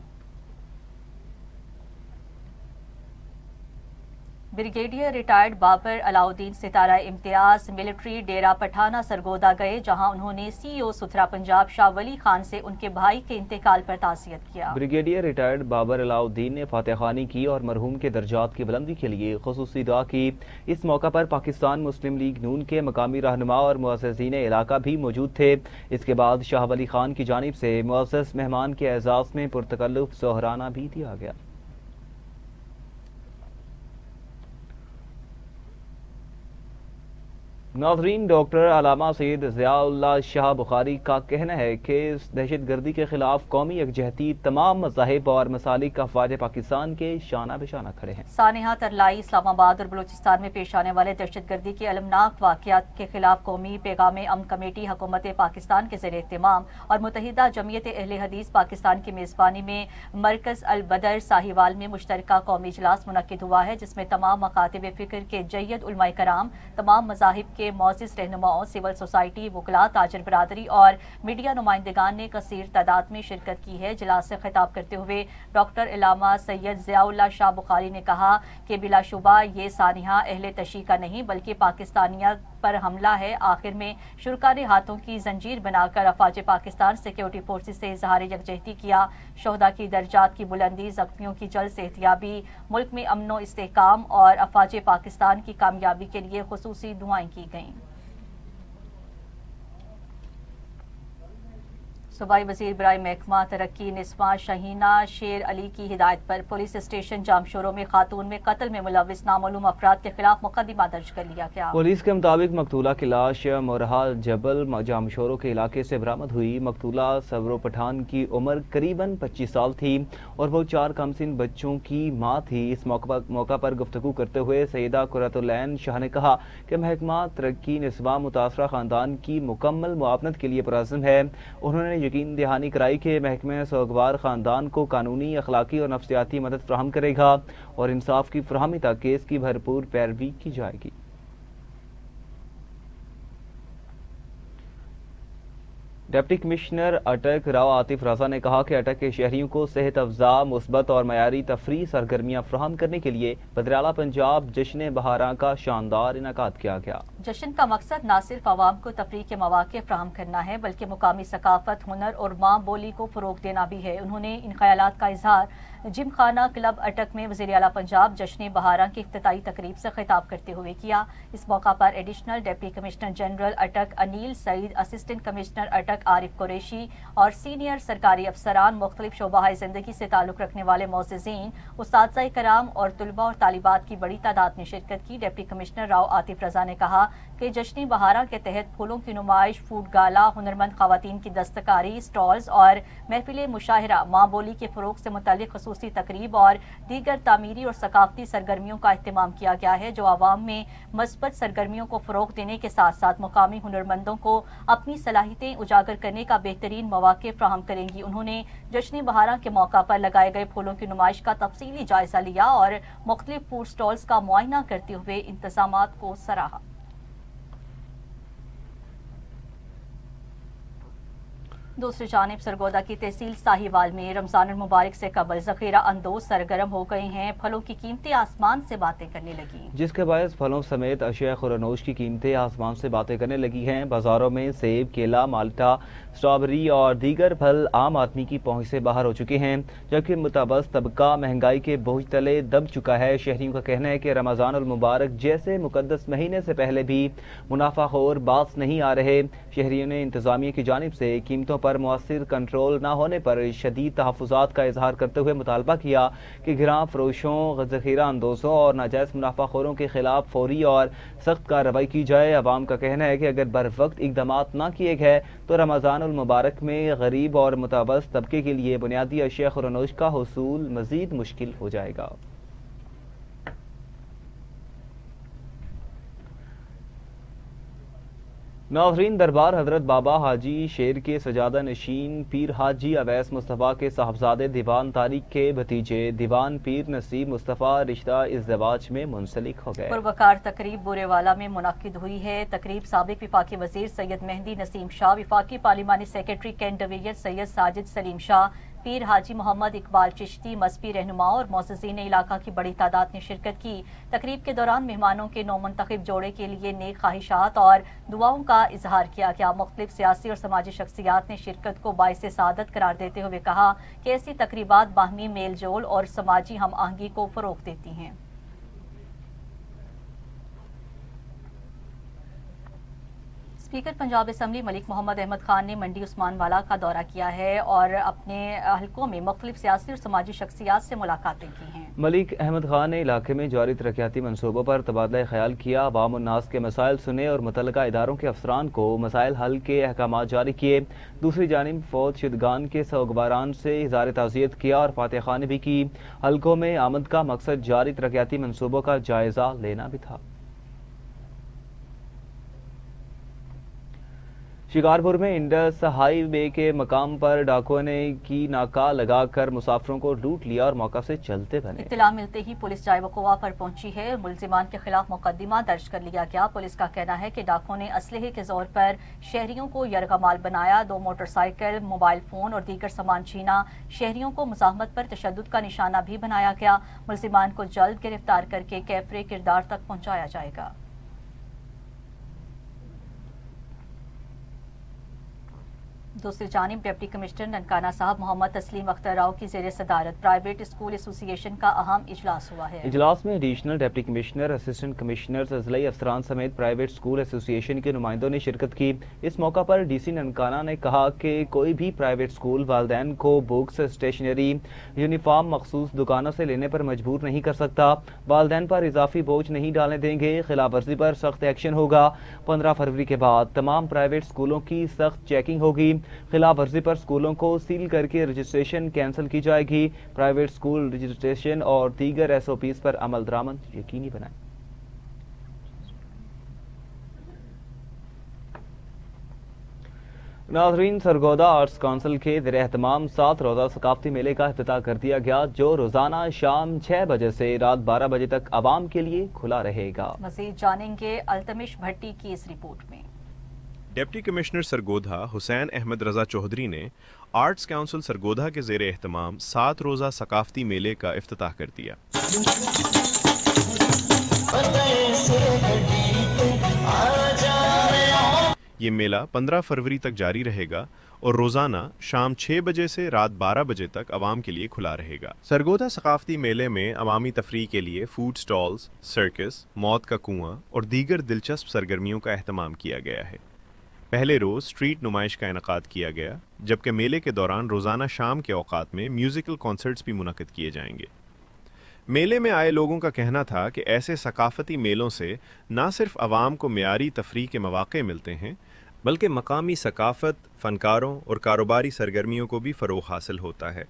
[SPEAKER 2] بریگیڈیئر ریٹائرڈ بابر علاؤدین ستارہ امتیاز ملٹری ڈیرہ پٹھانہ سرگودا گئے، جہاں انہوں نے سی او ستھرا پنجاب شاہ ولی خان سے ان کے بھائی کے انتقال پر تعزیت کیا۔
[SPEAKER 1] بریگیڈیئر ریٹائرڈ بابر علاؤدین نے فاتح خوانی کی اور مرحوم کے درجات کی بلندی کے لیے خصوصی دعا کی۔ اس موقع پر پاکستان مسلم لیگ نون کے مقامی رہنما اور معززین علاقہ بھی موجود تھے۔ اس کے بعد شاہ ولی خان کی جانب سے معزز مہمان کے اعزاز میں پرتکلف سہرانہ بھی دیا گیا۔ ناظرین، ڈاکٹر علامہ سید ضیاء اللہ شاہ بخاری کا کہنا ہے کہ اس دہشت گردی کے خلاف قومی یکجہتی تمام مذاہب اور مسالک افواج پاکستان کے شانہ بشانہ کھڑے ہیں۔
[SPEAKER 2] سانحہ ترلائی، اسلام آباد اور بلوچستان میں پیش آنے والے دہشت گردی کے المناک واقعات کے خلاف قومی پیغام امن کمیٹی حکومت پاکستان کے زیر اہتمام اور متحدہ جمعیت اہل حدیث پاکستان کی میزبانی میں مرکز البدر ساہیوال میں مشترکہ قومی اجلاس منعقد ہوا ہے، جس میں تمام مکاتب فکر کے جید علماء کرام، تمام مذاہب کے معزز رہنماؤں، سول سوسائٹی، وکلاء، تاجر برادری اور میڈیا نمائندگان نے کثیر تعداد میں شرکت کی ہے۔ اجلاس سے خطاب کرتے ہوئے ڈاکٹر علامہ سید ضیاء اللہ شاہ بخاری نے کہا کہ بلا شبہ یہ سانحہ اہل تشیع کا نہیں بلکہ پاکستانیت پر حملہ ہے۔ آخر میں شرکا نے ہاتھوں کی زنجیر بنا کر افواج پاکستان سیکیورٹی فورسز سے اظہار یکجہتی کیا۔ شہداء کی درجات کی بلندی، زخمیوں کی جلد صحتیابی، ملک میں امن و استحکام اور افواج پاکستان کی کامیابی کے لیے خصوصی دعائیں کی گئیں۔ صوبائی وزیر برائے محکمہ ترقی نسواں شہینہ شیر علی کی ہدایت پر پولیس اسٹیشن جامشورو میں خاتون میں قتل میں ملوث نامعلوم افراد کے خلاف مقدمہ درج کر لیا گیا۔
[SPEAKER 1] پولیس کے مطابق مقتولہ کی لاش مورہا جبل جامشورو کے علاقے سے برآمد ہوئی۔ مقتولہ سبرو پٹھان کی عمر قریباً 25 سال تھی اور وہ 4 کمسن بچوں کی ماں تھی۔ اس موقع پر گفتگو کرتے ہوئے سیدہ قرۃ العین شاہ نے کہا کہ محکمہ ترقی نسواں متاثرہ خاندان کی مکمل معاونت کے لیے پرعزم ہے۔ انہوں نے یقین دہانی کرائی کہ محکمہ سوگوار خاندان کو قانونی، اخلاقی اور نفسیاتی مدد فراہم کرے گا اور انصاف کی فراہمی تک کیس کی بھرپور پیروی کی جائے گی۔ ڈپٹی کمشنر اٹک راؤ عاطف رضا نے کہا کہ اٹک کے شہریوں کو صحت افزا، مثبت اور معیاری تفریحی سرگرمیاں فراہم کرنے کے لیے بدرالہ پنجاب جشن بہاراں کا شاندار انعقاد کیا گیا۔
[SPEAKER 2] جشن کا مقصد نہ صرف عوام کو تفریح کے مواقع فراہم کرنا ہے بلکہ مقامی ثقافت، ہنر اور ماں بولی کو فروغ دینا بھی ہے۔ انہوں نے ان خیالات کا اظہار جم خانہ کلب اٹک میں وزیر اعلیٰ پنجاب جشن بہاراں کی افتتاحی تقریب سے خطاب کرتے ہوئے کیا۔ اس موقع پر ایڈیشنل ڈپٹی کمشنر جنرل اٹک انیل سعید، اسسٹنٹ کمشنر اٹک عارف قریشی اور سینئر سرکاری افسران، مختلف شعبہ زندگی سے تعلق رکھنے والے معززین، اساتذہ کرام اور طلباء اور طالبات کی بڑی تعداد نے شرکت کی۔ ڈپٹی کمشنر راؤ عاطف رضا نے کہا کہ جشن بہاراں کے تحت پھولوں کی نمائش، فوڈ گالا، ہنرمند خواتین کی دستکاری، سٹالز اور محفل مشاہرہ، ماں بولی کے فروغ سے متعلق خصوصی تقریب اور دیگر تعمیری اور ثقافتی سرگرمیوں کا اہتمام کیا گیا ہے، جو عوام میں مثبت سرگرمیوں کو فروغ دینے کے ساتھ ساتھ مقامی ہنرمندوں کو اپنی صلاحیتیں اجاگر کرنے کا بہترین مواقع فراہم کریں گی۔ انہوں نے جشن بہاراں کے موقع پر لگائے گئے پھولوں کی نمائش کا تفصیلی جائزہ لیا اور مختلف فوڈ سٹالز کا معائنہ کرتے ہوئے انتظامات کو سراہا۔ دوسری جانب سرگودا کی تحصیل ساہیوال میں رمضان المبارک سے قبل ذخیرہ اندوز سرگرم ہو گئے ہیں۔ پھلوں کی قیمتیں آسمان سے باتیں کرنے لگی،
[SPEAKER 1] جس کے باعث پھلوں سمیت اشیاء خورنوش کی قیمتیں آسمان سے باتیں کرنے لگی ہیں۔ بازاروں میں سیب، کیلا، مالٹا، اسٹرابری اور دیگر پھل عام آدمی کی پہنچ سے باہر ہو چکے ہیں، جبکہ متوسط طبقہ مہنگائی کے بوجھ تلے دب چکا ہے۔ شہریوں کا کہنا ہے کہ رمضان المبارک جیسے مقدس مہینے سے پہلے بھی منافع خور باز نہیں آ رہے۔ شہریوں نے انتظامیہ کی جانب سے قیمتوں पर मुअस्सिर कंट्रोल न होने पर शदीद तहफ़्फ़ुज़ात का इजहार करते हुए मुतालबा किया कि गिरां फरोशों, ज़ख़ीरा अंदोज़ों और नाजायज़ मुनाफाखोरों के खिलाफ फौरी और सख्त कार्रवाई की जाए। अवाम का कहना है कि अगर बर वक्त इक़दामात न किए गए तो रमज़ानुल मुबारक में गरीब और मुतवस्सित तबके के लिए बुनियादी अशिया खुरनोश का हुसूल मज़ीद मुश्किल हो जाएगा। नाज़रीन, दरबार हजरत बाबा हाजी शेर के सजादा नशीन पीर हाजी अवैस मुस्तफ़ा के साहबजादे दीवान तारिक के भतीजे दीवान पीर नसीब मुस्तफ़ा रिश्ता इज़्दिवाज में मुंसलिक हो गए।
[SPEAKER 2] पुरवकार तकरीब बुरेवाला में मुनक्किद हुई है। तकरीब साबिक विफाकी वजीर सैयद मेहंदी नसीम शाह, विफाकी पार्लिमानी secretary cantt division Syed Sajid Saleem Shah, Pir Haji Mohammad Iqbal Chishti, मजहबी रहनुमाओं और मोअज़्ज़िज़ीन इलाका की बड़ी तादाद ने शिरकत की। तकरीब के दौरान मेहमानों के नौमुंतखब जोड़े के लिए नेक ख्वाहिशात और दुआओं का इजहार किया गया। मुख्तलिफ सियासी और समाजी शख्सियात ने शिरकत को बाइस सादत करार देते हुए कहा कि ऐसी तकरीबात बाहमी मेल जोल और समाजी हम आहंगी को फरोग देती हैं। स्पीकर पंजाब असम्बली मलिक मोहम्मद अहमद खान ने मंडी उस्मानवाला का दौरा किया है और अपने हलकों में मुख्तलिफ सियासी और समाजी शख्सियात से मुलाकातें की हैं।
[SPEAKER 1] मलिक अहमद खान ने इलाके में जारी तरक्याती मनसूबों पर तबादला ख्याल किया, अवाम और नास के मसाइल सुने और मुतल्लिका इदारों के अफसरान को मसाइल हल के अहकामात जारी किए। दूसरी जानिब फौत शुदगान के सौगवारान से इज़हार ताज़ियत किया और फातिहा खानी भी की। हलकों में आमद का मकसद जारी तरक्याती मनसूबों का जायजा लेना भी था। शिकारपुर में इंडस हाई वे के मकाम पर डाकुओं ने की नाका लगाकर मुसाफिरों को लूट लिया और मौका से चलते बने।
[SPEAKER 2] इत्तला मिलते ही पुलिस जाए वक़ुआ पर पहुंची है। मुलजिमान के खिलाफ मुकदमा दर्ज कर लिया गया। पुलिस का कहना है कि डाकुओं ने असलहे के जोर पर शहरियों को यरगमाल बनाया, 2 मोटरसाइकिल, मोबाइल फोन और दीगर सामान छीना। शहरियों को मुज़ाहमत पर तशद्दुद का निशाना भी बनाया गया। मुलजिमान को जल्द गिरफ्तार करके कैफरे किरदार तक पहुँचाया जाएगा। दूसरी जानिब डिप्टी कमिश्नर ननकाना साहब मोहम्मद तस्लीम अख्तर राव की ज़ेर सदारत प्राइवेट स्कूल एसोसिएशन का अहम इजलास हुआ है। इजलास में additional deputy commissioner, assistant commissioner, अजलाई अफसरान समेत प्राइवेट स्कूल एसोसिएशन के नुमाइंदों ने शिरकत की। इस मौका पर डीसी ननकाना ने कहा कि कोई भी प्राइवेट स्कूल वालिदैन को बुक्स, स्टेशनरी, यूनिफॉर्म मखसूस दुकानों से लेने पर मजबूर नहीं कर सकता। वालिदैन पर इजाफी बोझ नहीं डालने देंगे। खिलाफ वर्जी पर सख्त एक्शन होगा। 15 फरवरी के बाद तमाम प्राइवेट स्कूलों की सख्त चेकिंग होगी। खिलाफ वर्जी पर स्कूलों को सील करके रजिस्ट्रेशन कैंसिल की जाएगी। प्राइवेट स्कूल रजिस्ट्रेशन और दीगर SOPs पर अमल दरामद यकीनी बनाएं। नाज़रीन, सरगोदा आर्ट्स काउंसिल के ज़ेर एहतमाम 7 रोज़ा सकाफती मेले का इफ्तिताह कर दिया गया, जो रोजाना शाम 6 बजे से रात 12 बजे तक आवाम के लिए खुला रहेगा। मज़ीद जानेंगे अल्तमिश भट्टी की इस रिपोर्ट में।
[SPEAKER 18] डिप्टी कमिश्नर सरगोधा हुसैन अहमद रजा चौधरी ने आर्ट्स काउंसिल सरगोधा के ज़ेर एहतमाम 7 रोज़ा सकाफती मेले का इफ्तिताह कर दिया। ये मेला 15 फरवरी तक जारी रहेगा और रोज़ाना शाम 6 बजे से रात 12 बजे तक आवाम के लिए खुला रहेगा। सरगोधा सकाफती मेले में अवामी तफरीह के लिए फूड स्टॉल्स, सर्कस, मौत का कुआं और दीगर दिलचस्प सरगर्मियों का अहतमाम किया गया है। पहले रोज़ स्ट्रीट नुमाइश का इनकाद किया गया, जबकि मेले के दौरान रोज़ाना शाम के औकात में म्यूज़िकल कॉन्सर्ट्स भी मुनक्किद किए जाएंगे। मेले में आए लोगों का कहना था कि ऐसे सकाफती मेलों से न सिर्फ आवाम को मियारी तफरीह के मौक़े मिलते हैं, बल्कि मकामी सकाफत, फ़नकारों और कारोबारी सरगर्मियों को भी फ़रोग़ हासिल होता है।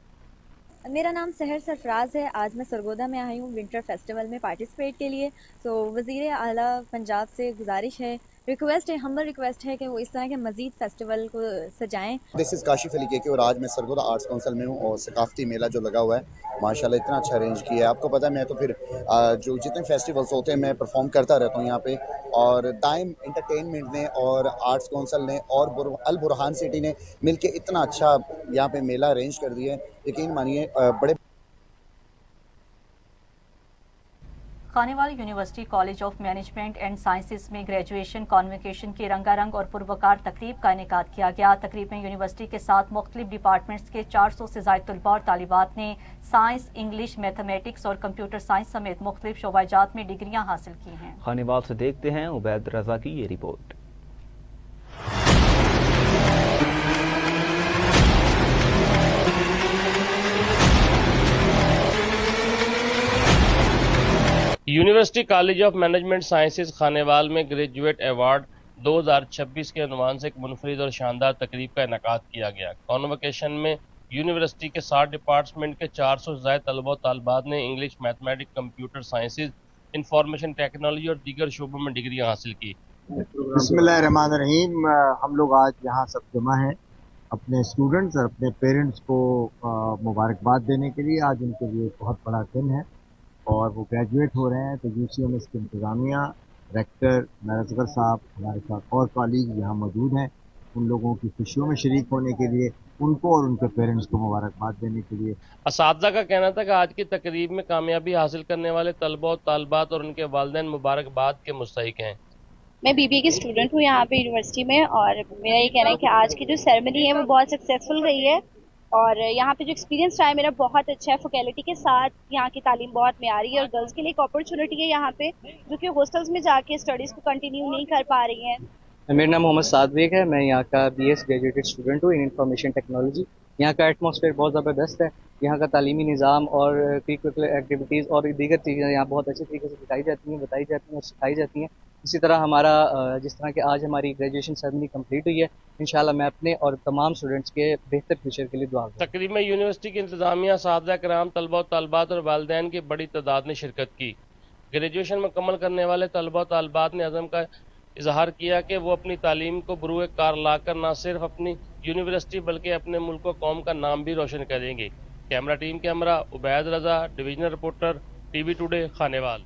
[SPEAKER 19] मेरा नाम सहर सरफराज है। आज मैं सरगोधा में आई हूँ विंटर फेस्टिवल में पार्टिसिपेट के लिए। तो वज़ीर आला पंजाब से गुजारिश है, रिक्वेस्ट है, हम्बल रिक्वेस्ट है कि वो इस तरह के मज़ीद फेस्टिवल को सजाएं।
[SPEAKER 20] दिस इज़ काशिफ अली के और आज मैं सरगोधा आर्ट्स काउंसिल में हूँ और सकाफती मेला जो लगा हुआ है माशाल्लाह इतना अच्छा अरेंज किया है। आपको पता है मैं तो फिर जो जितने फेस्टिवल्स होते हैं मैं परफॉर्म करता रहता हूँ यहाँ पे, और दाइम एंटरटेनमेंट ने और आर्ट्स काउंसिल ने और अल बुरहान सिटी ने मिलके इतना अच्छा यहाँ पे मेला अरेंज कर दिया है, यकीन मानिए बड़े।
[SPEAKER 2] Khanewal university college of management and sciences में ग्रेजुएशन कॉन्वोकेशन की रंगारंग और पुरवकार तकरीब का इनेकाद किया गया। तकरीब में यूनिवर्सिटी के 7 मुख्तलिफ डिपार्टमेंट्स के 400 से ज़ायद तलबा और तालिबात ने साइंस, इंग्लिश, मैथमेटिक्स और कंप्यूटर साइंस समेत मुख्तलिफ शोबाजात में डिग्रियां हासिल की हैं।
[SPEAKER 1] खानेवाल से देखते हैं उबैद रजा की ये report.
[SPEAKER 21] University college of management sciences Khanewal میں گریجویٹ ایوارڈ 2026 کے عنوان سے ایک منفرد اور شاندار تقریب کا انعقاد کیا گیا۔ کانووکیشن میں یونیورسٹی کے 60 ڈپارٹمنٹ کے 400 سے زائد طلبہ و طالبات نے English, mathematics, computer sciences, information technology اور دیگر شعبوں میں ڈگریاں حاصل کی۔
[SPEAKER 22] بسم اللہ الرحمن الرحیم۔ ہم لوگ آج یہاں سب جمع ہیں اپنے اسٹوڈنٹس اور اپنے پیرنٹس کو مبارکباد دینے کے لیے۔ آج ان کے لیے بہت بڑا دن ہے اور وہ گریجویٹ ہو رہے ہیں، تو UCM اس کی انتظامیہ، ریکٹر میرزگر صاحب، ہمارے ساتھ اور کالیگ یہاں موجود ہیں، ان لوگوں کی خوشیوں میں شریک ہونے کے لیے، ان کو اور ان کے پیرنٹس کو مبارکباد دینے کے لیے۔
[SPEAKER 21] اساتذہ کا کہنا تھا کہ آج کی تقریب میں کامیابی حاصل کرنے والے طلبہ و طالبات اور ان کے والدین مبارکباد کے مستحق ہیں۔
[SPEAKER 23] میں BBA کی اسٹوڈنٹ ہوں یہاں پہ یونیورسٹی میں، اور میرا یہ کہنا ہے کہ آج کی جو سیریمنی ہے وہ بہت سکسیزفل رہی ہے، اور یہاں پہ جو ایکسپیرینس رہا ہے میرا بہت اچھا ہے۔ فیکلٹی کے ساتھ یہاں کی تعلیم بہت معیاری ہے، اور گرلز کے لیے ایک اپرچونٹی ہے یہاں پہ جو کہ ہاسٹلس میں جا کے اسٹڈیز کو کنٹینیو نہیں کر پا رہی ہیں۔
[SPEAKER 24] میرا نام محمد صادق ہے، میں یہاں کا BS گریجویٹڈ اسٹوڈنٹ ہوں ان انفارمیشن ٹیکنالوجی۔ یہاں کا ایٹماسفیئر بہت زبردست ہے، یہاں کا تعلیمی نظام اور کریکولر ایکٹیویٹیز اور دیگر چیزیں یہاں بہت اچھے طریقے سے بتائی جاتی ہیں، بتائی جاتی ہیں اور سکھائی جاتی ہیں۔ اسی طرح ہمارا جس طرح کہ آج ہماری گریجویشن سیرمنی کمپلیٹ ہوئی ہے، انشاءاللہ میں اپنے اور تمام اسٹوڈنٹس کے بہتر فیوچر کے لیے دعا کروں۔
[SPEAKER 21] تقریب میں یونیورسٹی کی انتظامیہ، اساتذہ کرام، طلبہ و طالبات اور والدین کی بڑی تعداد نے شرکت کی۔ گریجویشن مکمل کرنے والے طلبہ و طالبات نے عزم کا اظہار کیا کہ وہ اپنی تعلیم کو بروئے کار لا کر نہ صرف اپنی یونیورسٹی بلکہ اپنے ملک و قوم کا نام بھی روشن کریں گے۔ کیمرہ ٹیم کے ہمراہ Obaid Raza, divisional reporter TV today Khanewal.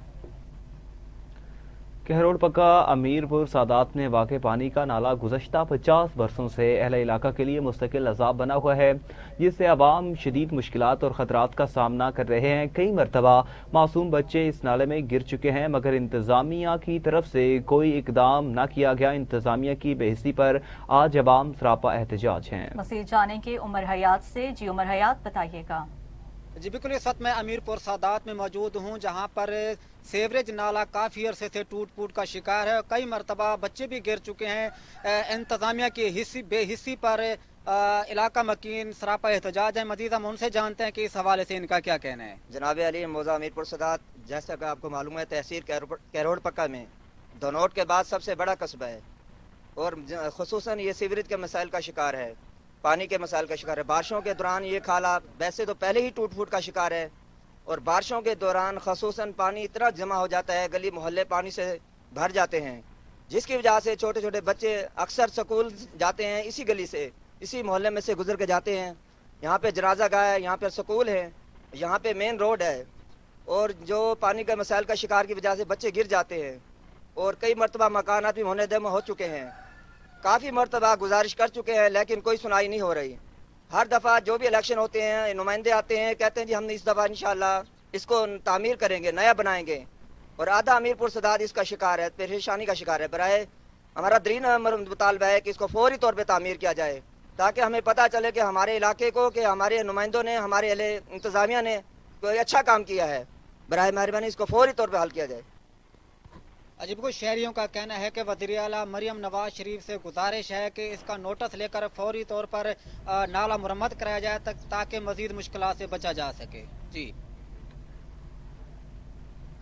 [SPEAKER 1] Kehror Pakka Amirpur سادات میں واقع پانی کا نالا گزشتہ 50 برسوں سے اہل علاقہ کے لیے مستقل عذاب بنا ہوا ہے، جس سے عوام شدید مشکلات اور خطرات کا سامنا کر رہے ہیں۔ کئی مرتبہ معصوم بچے اس نالے میں گر چکے ہیں، مگر انتظامیہ کی طرف سے کوئی اقدام نہ کیا گیا۔ انتظامیہ کی بے حسی پر آج عوام سراپا احتجاج ہیں۔
[SPEAKER 2] مزید جانیں گے عمر حیات سے۔ جی عمر حیات، بتائیے گا۔
[SPEAKER 25] جی بالکل، اس وقت میں امیرپور سادات میں موجود ہوں، جہاں پر سیوریج نالا کافی عرصے سے ٹوٹ پھوٹ کا شکار ہے، کئی مرتبہ بچے بھی گر چکے ہیں۔ انتظامیہ کی بے حسی پر علاقہ مکین سراپا احتجاج ہے۔ مزید ہم ان سے جانتے ہیں کہ اس حوالے سے ان کا کیا کہنا ہے۔
[SPEAKER 26] جناب علی موضع امیرپور سادات، جیسا کہ آپ کو معلوم ہے، تحصیل کہروڑ پکا میں دھنوٹ کے بعد سب سے بڑا قصبہ ہے، اور خصوصاً یہ سیوریج کے مسائل کا شکار ہے، پانی کے مسائل کا شکار ہے۔ بارشوں کے دوران یہ کھالا ویسے تو پہلے ہی ٹوٹ پھوٹ کا شکار ہے، اور بارشوں کے دوران خصوصاً پانی اتنا جمع ہو جاتا ہے، گلی محلے پانی سے بھر جاتے ہیں، جس کی وجہ سے چھوٹے چھوٹے بچے اکثر سکول جاتے ہیں اسی گلی سے، اسی محلے میں سے گزر کے جاتے ہیں۔ یہاں پہ جنازہ گاہ ہے، یہاں پہ سکول ہے، یہاں پہ مین روڈ ہے، اور جو پانی کے مسائل کا شکار کی وجہ سے بچے گر جاتے ہیں، اور کئی مرتبہ مکانات بھی ہونے دم ہو چکے ہیں۔ کافی مرتبہ گزارش کر چکے ہیں، لیکن کوئی سنائی نہیں ہو رہی۔ ہر دفعہ جو بھی الیکشن ہوتے ہیں، نمائندے آتے ہیں، کہتے ہیں جی ہم اس دفعہ انشاءاللہ اس کو تعمیر کریں گے، نیا بنائیں گے، اور آدھا امیرپور سادات اس کا شکار ہے، پریشانی کا شکار ہے۔ برائے ہمارا دین مطالبہ ہے کہ اس کو فوری طور پہ تعمیر کیا جائے، تاکہ ہمیں پتہ چلے کہ ہمارے علاقے کو، کہ ہمارے نمائندوں نے، ہمارے اہل انتظامیہ نے کوئی اچھا کام کیا ہے۔ برائے مہربانی اس کو فوری طور پہ حل کیا جائے۔
[SPEAKER 25] عجیب کو شہریوں کا کہنا ہے کہ وزیر اعلیٰ مریم نواز شریف سے گزارش ہے کہ اس کا نوٹس لے کر فوری طور پر نالا مرمت کرایا جائے تاکہ مزید مشکلات سے بچا جا سکے۔ جی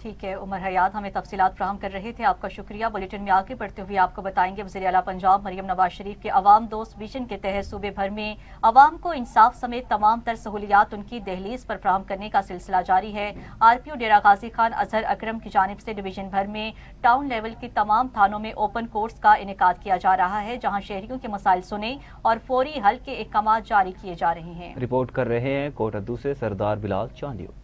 [SPEAKER 2] ٹھیک ہے عمر حیات، ہمیں تفصیلات فراہم کر رہے تھے، آپ کا شکریہ۔ بلیٹن میں آگے بڑھتے ہوئے آپ کو بتائیں گے وزیر اعلیٰ پنجاب مریم نواز شریف کے عوام دوست ویژن کے تحت صوبے بھر میں عوام کو انصاف سمیت تمام تر سہولیات ان کی دہلیز پر فراہم کرنے کا سلسلہ جاری ہے۔ RPO ڈیرہ غازی خان اظہر اکرم کی جانب سے ڈویژن بھر میں ٹاؤن لیول کے تمام تھانوں میں اوپن کورٹس کا انعقاد کیا جا رہا ہے، جہاں شہریوں کے مسائل سنے اور فوری حل کے احکامات جاری کیے جا رہے ہیں۔
[SPEAKER 1] رپورٹ کر رہے ہیں کوٹ ادو سے سردار بلال چاندیو۔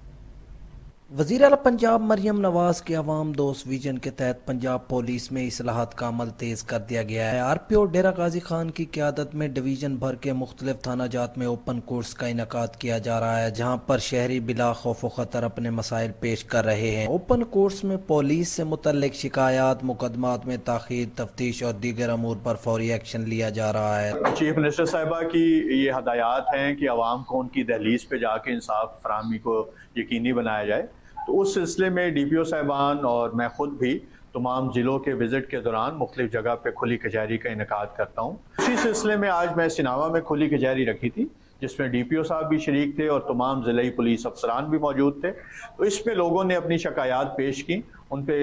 [SPEAKER 27] وزیر اعلیٰ پنجاب مریم نواز کے عوام دوست ویژن کے تحت پنجاب پولیس میں اصلاحات کا عمل تیز کر دیا گیا ہے۔ RPO ڈیرہ غازی خان کی قیادت میں ڈویژن بھر کے مختلف تھانہ جات میں اوپن کورٹس کا انعقاد کیا جا رہا ہے، جہاں پر شہری بلا خوف و خطر اپنے مسائل پیش کر رہے ہیں۔ اوپن کورٹس میں پولیس سے متعلق شکایات، مقدمات میں تاخیر، تفتیش اور دیگر امور پر فوری ایکشن لیا جا رہا ہے۔
[SPEAKER 28] چیف منسٹر صاحبہ کی یہ ہدایات ہیں کہ عوام کو ان کی دہلیز پہ جا کے انصاف فراہمی کو یقینی بنایا جائے، تو اس سلسلے میں DPO صاحبان اور میں خود بھی تمام ضلعوں کے وزٹ کے دوران مختلف جگہ پہ کھلی کچہری کا انعقاد کرتا ہوں۔ اسی سلسلے میں آج میں سناوا میں کھلی کچہری رکھی تھی، जिसमें DPO साहब भी शरीक थे और तमाम ज़िले पुलिस अफसरान भी मौजूद थे। तो इसमें लोगों ने अपनी शिकायत पेश की, उन पे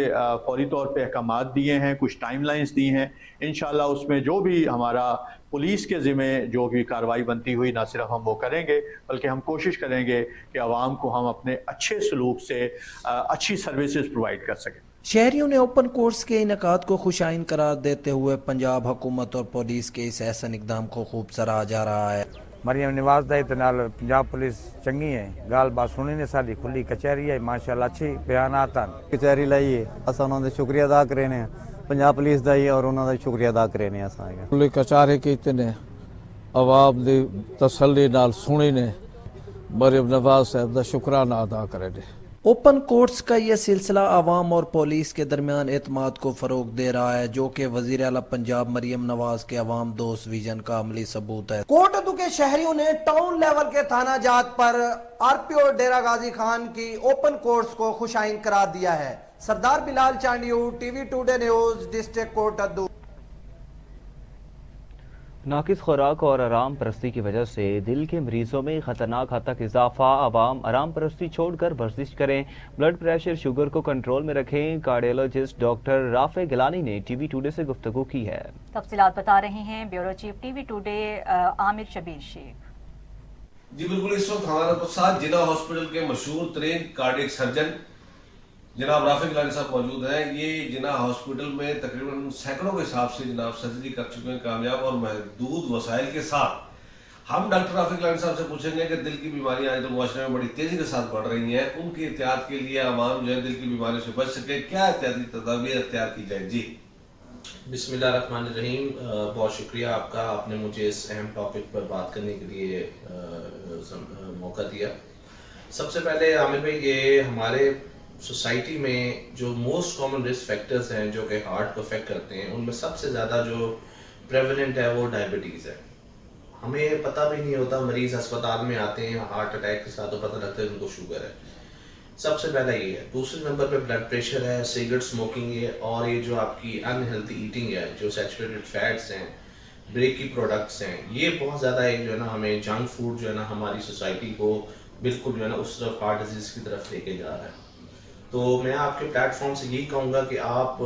[SPEAKER 28] फौरी तौर पे अहकामात दिए हैं, कुछ टाइमलाइंस दी हैं। इंशाल्लाह उसमें जो भी हमारा पुलिस के ज़िम्मे जो भी कार्रवाई बनती हुई ना सिर्फ हम वो करेंगे, बल्कि हम कोशिश करेंगे कि आवाम को हम अपने अच्छे सलूक से अच्छी सर्विसेज प्रोवाइड कर सकें।
[SPEAKER 27] शहरियों ने ओपन कोर्स के इनेकाद को खुशाइन करार देते हुए पंजाब हुकूमत और पुलिस के इस एहसन इकदाम को खूब सराहा जा रहा है।
[SPEAKER 3] मरियम नवाज दा ते नाल पंजाब पुलिस चंगी है, गाल बात सुनी ने साडी खुली कचहरी है, माशाअल्लाह अच्छी बयानात हैं।
[SPEAKER 4] कचहरी लाई है, असां उन्हां दा शुक्रिया अदा करे ने, पंजाब पुलिस दा ही और उन्हां दा शुक्रिया अदा करे ने। असां
[SPEAKER 5] पुलिस कचहरी कीते ने, अवाम दी तसल्ली नाल सुनी ने, मरियम नवाज साहब दा शुक्राना अदा करे ने।
[SPEAKER 27] ओपन कोर्ट्स का ये सिलसिला आवाम और पुलिस के दरमियान एतमाद को फ़रोग दे रहा है, जो कि वज़ीर आला पंजाब मरियम नवाज के अवाम दोस्त विजन का अमली सबूत है। कोटअदू के शहरियों ने टाउन लेवल के थाना जात पर RPO डेरा गाजी खान की ओपन कोर्ट्स को खुशाइन करार दिया है। Sardar Bilal Chandio, TV today news, district Kot Addu.
[SPEAKER 1] नाकिस खुराक और आराम परस्ती की वजह से दिल के मरीजों में खतरनाक हद तक इजाफा। आवाम आराम परस्ती छोड़कर वर्जिश करें, ब्लड प्रेशर शुगर को कंट्रोल में रखें। कार्डियोलॉजिस्ट डॉक्टर राफे गिलानी ने TV टुडे से गुफ्तगू की है।
[SPEAKER 2] तफसीलात बता रहे हैं bureau chief TV today Aamir Shabbir Sheikh.
[SPEAKER 6] जी बिल्कुल, इस वक्त हमारे साथ जिला हॉस्पिटल के मशहूर तरीन कार्डियक सर्जन जनाब राफे गिलानी साहब मौजूद हैं। ये जिना हॉस्पिटल में तकरीबन सैकड़ों के हिसाब से जनाब सर्जरी कर चुके हैं कामयाब और महदूद वसाइल के साथ। हम डॉक्टर राफे गिलानी साहब से पूछेंगे कि दिल की बीमारियां आज तो मुआशरे में बड़ी तेजी के साथ बढ़ रही हैं, उनकी एहतियात के लिए आवाम जो है दिल की बीमारियों से बच सके, क्या एहतियाती तदाबीर अख्तियार की जाए। जी
[SPEAKER 7] बिस्मिल्लाहिर्रहमानिर्रहीम, बहुत शुक्रिया आपका, आपने मुझे इस अहम टॉपिक पर बात करने के लिए मौका दिया। सबसे पहले आमिर भाई, ये हमारे सोसाइटी में जो मोस्ट कॉमन रिस्क फैक्टर्स हैं जो कि हार्ट को अफेक्ट करते हैं, उनमें सबसे ज़्यादा जो प्रेवलेंट है वो डायबिटीज़ है। हमें पता भी नहीं होता, मरीज़ अस्पताल में आते हैं हार्ट अटैक के साथ तो पता लगता है उनको शुगर है। सबसे पहला ये है। दूसरे नंबर पे ब्लड प्रेशर है, सिगरेट स्मोकिंग है, और ये जो आपकी अनहेल्थी ईटिंग है, जो सैचुरेटेड फैट्स हैं, बेकरी प्रोडक्ट्स हैं, ये बहुत ज़्यादा एक जो है ना हमें जंक फूड जो है ना हमारी सोसाइटी को बिल्कुल जो है ना उस तरफ हार्ट डिजीज़ की तरफ लेके जा रहा है। तो मैं आपके प्लेटफॉर्म से यही कहूँगा कि आप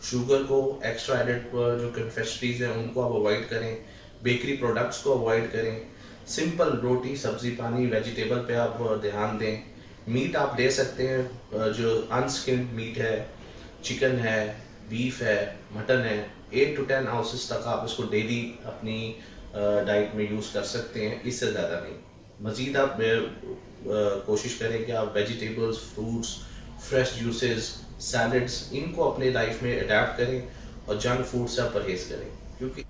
[SPEAKER 7] शुगर को, एक्स्ट्रा एडेड जो कन्फेक्शनरीज हैं उनको आप अवॉइड करें, बेकरी प्रोडक्ट्स को अवॉइड करें, सिंपल रोटी सब्जी पानी वेजिटेबल पे आप ध्यान दें। मीट आप ले सकते हैं, जो अनस्किन्ड मीट है, चिकन है, बीफ है, मटन है, 8 to 10 आउंसेस तक आप इसको डेली अपनी डाइट में यूज़ कर सकते हैं, इससे ज़्यादा नहीं। मज़ीद आप कोशिश करें कि आप vegetables, fruits, fresh juices, salads, इनको अपने लाइफ में अडैप्ट करें और जंक फूड से आप परहेज करें, क्योंकि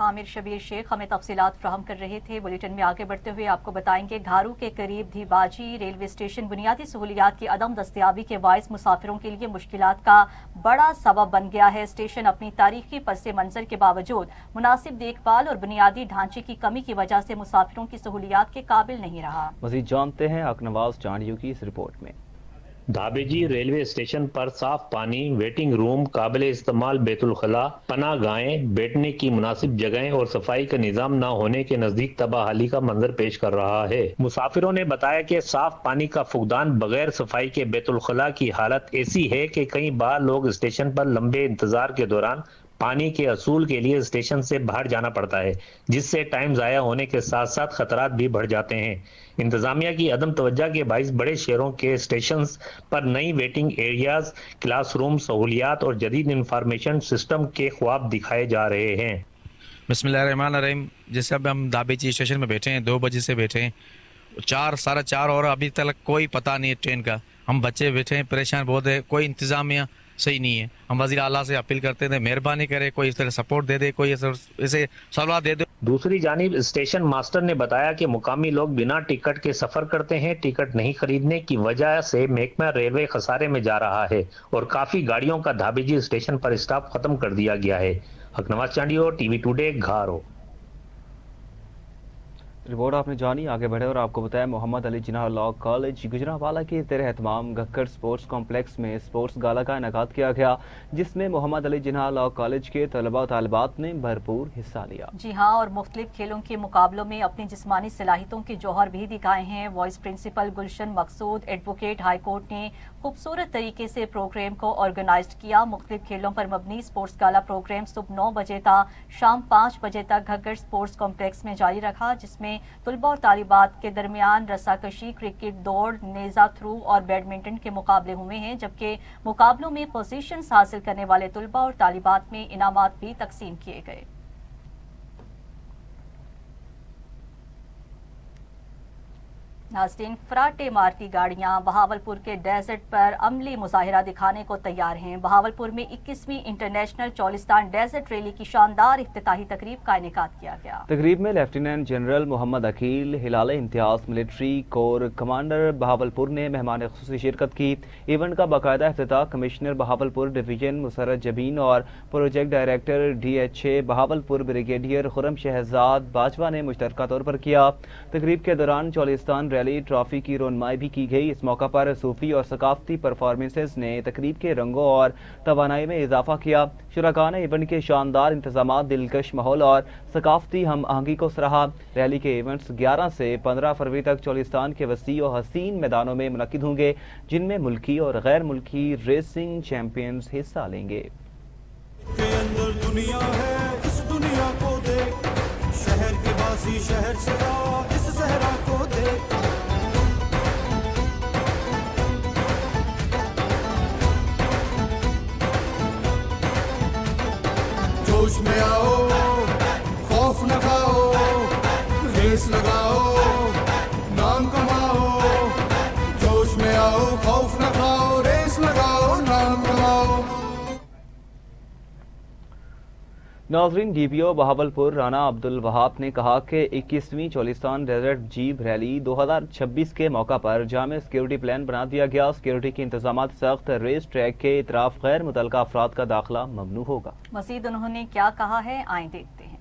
[SPEAKER 2] आमिर शबीर शेख हमें तफसीलात फ्राहम कर रहे थे। बुलेटिन में आगे बढ़ते हुए आपको बताएंगे घारू के करीब धीबाजी रेलवे स्टेशन बुनियादी सहूलियात की अदम दस्तयाबी के बायस मुसाफिरों के लिए मुश्किलात का बड़ा सबब बन गया है। स्टेशन अपनी तारीखी पस मंजर के बावजूद मुनासिब देखभाल और बुनियादी ढांचे की कमी की वजह से मुसाफिरों की सहूलियात के काबिल नहीं रहा।
[SPEAKER 1] मज़ीद जानते हैं अकनवाज चांडियो की इस रिपोर्ट में।
[SPEAKER 8] धाबेजी रेलवे स्टेशन पर साफ पानी, वेटिंग रूम, काबिल इस्तेमाल बैतुल खला, पनाह गाहें, बैठने की मुनासिब जगहें और सफाई का निजाम न होने के नजदीक तबाहाली का मंजर पेश कर रहा है। मुसाफिरों ने बताया कि साफ पानी का फुकदान, बगैर सफाई के बैतुल खला की हालत ऐसी है कि कई बार लोग स्टेशन पर लंबे इंतजार के दौरान पानी के असूल के लिए स्टेशन से बाहर जाना पड़ता है, जिससे टाइम ज़ाया होने के साथ साथ खतरात भी बढ़ जाते हैं। इंतजामिया की अदम तवज्जो के बाइस बड़े शहरों के स्टेशन पर नई वेटिंग एरियाज, क्लासरूम सहूलियात और जदीद इंफॉर्मेशन सिस्टम के ख्वाब दिखाए जा रहे हैं।
[SPEAKER 9] बिस्मिल्लाहिर्रहमानिर्रहीम। जैसे अब हम धाबेजी स्टेशन में बैठे हैं, 2 बजे से बैठे हैं, 4 साढ़े 4 और अभी तक कोई पता नहीं है ट्रेन का। हम बच्चे बैठे हैं, परेशान बहुत है, कोई इंतजामिया सही नहीं है। हम वज़ीर आला से अपील करते थे मेहरबानी करे कोई इस तरह सपोर्ट दे दे, कोई ऐसे सवाल दे दे।
[SPEAKER 8] दूसरी जानिब स्टेशन मास्टर ने बताया कि मुकामी लोग बिना टिकट के सफर करते हैं। टिकट नहीं खरीदने की वजह से महकमा रेलवे खसारे में जा रहा है और काफी गाड़ियों का धाबेजी स्टेशन पर स्टाफ खत्म कर दिया गया है। अकनवाज चांडियो, TV टुडे, घारो।
[SPEAKER 1] रिपोर्ट आपने जानी, आगे बढ़े और आपको बताया मोहम्मद अली जिन्ना लॉ कॉलेज गुजरांवाला के ज़ेर एहतमाम घक्कड़ स्पोर्ट्स कॉम्प्लेक्स में स्पोर्ट्स गाला का इनेकाद किया गया, जिसमें मोहम्मद अली जिन्ना लॉ कॉलेज के तलबा और तालिबात ने भरपूर हिस्सा लिया।
[SPEAKER 2] जी हाँ, और मुख्तलिफ खेलों के मुकाबलों में अपनी जिस्मानी सलाहियतों के जौहर भी दिखाए हैं। वाइस प्रिंसिपल गुलशन मकसूद एडवोकेट हाई कोर्ट ने खूबसूरत तरीके से प्रोग्राम को ऑर्गेनाइज किया। मुख्तलिफ खेलों पर मबनी स्पोर्ट्स गाला प्रोग्राम सुबह 9 बजे था शाम 5 बजे तक घग्गर स्पोर्ट्स कॉम्प्लेक्स में जारी रखा, जिसमें तलबा और तालिबात के दरमियान रस्साकशी, क्रिकेट, दौड़, नेजा थ्रू और बैडमिंटन के मुकाबले हुए हैं, जबकि मुकाबलों में पोजीशंस हासिल करने वाले तलबा और तालिबात में इनामात भी तकसीम किए गए। नाज़रीन, फराटे मारती गाड़ियां बहावलपुर के डेजर्ट पर अमली मुजाहिरा दिखाने को तैयार हैं। बहावलपुर में 21वीं इंटरनेशनल चोलिस्तान डेजर्ट रैली की शानदार इफ्तिताही तकरीब का इनेकाद किया गया।
[SPEAKER 1] तकरीब में lieutenant general Mohammad Aqeel, Hilal Imtiaz military corps commander Bahawalpur ने मेहमान खुसूसी शिरकत की। इवेंट का बाकायदा इफ्तिताह कमिश्नर बहावलपुर डिवीजन मुसर्रत जबीन और project director DHA Bahawalpur brigadier Khurram Shahzad Bajwa ने मुश्तरका तौर पर किया। तकरीब के दौरान चोलिस्तान ट्रॉफी की रोनमाई भी की गई। इस मौका पर सूफी और सकाफती परफॉर्मेंसेस ने तकरीब के रंगों और तवानाई में इजाफा किया। शुरका ने इवेंट के शानदार इंतजामात, दिलकश माहौल और सकाफती हम आहंगी को सराहा। रैली के इवेंट्स 11 से 15 फरवरी तक चोलिस्तान के वसी और हसीन मैदानों में मुनक्किद होंगे, जिनमें मुल्की और गैर मुल्की रेसिंग चैंपियंस हिस्सा लेंगे।
[SPEAKER 10] दुनिया है, इस दुनिया को देख, शहर के बासी शहर से इस सहरा को देख। जोश में आओ, खौफ न खाओ, रेस लगाओ, नाम कमाओ। जोश में आओ, खौफ न खाओ, रेस लगाओ, नाम कमाओ।
[SPEAKER 1] नाज़रीन, DPO बहावलपुर राना अब्दुल वहाब ने कहा कि 21वीं चोलिस्तान डेजर्ट जीप रैली 2026 के मौका पर जामे सिक्योरिटी प्लान बना दिया गया। सिक्योरिटी के इंतजामात सख्त, रेस ट्रैक के इतराफ गैर मुतल्लका अफराद का दाखिला ममनू होगा।
[SPEAKER 2] मज़ीद उन्होंने क्या कहा है, आए देखते हैं।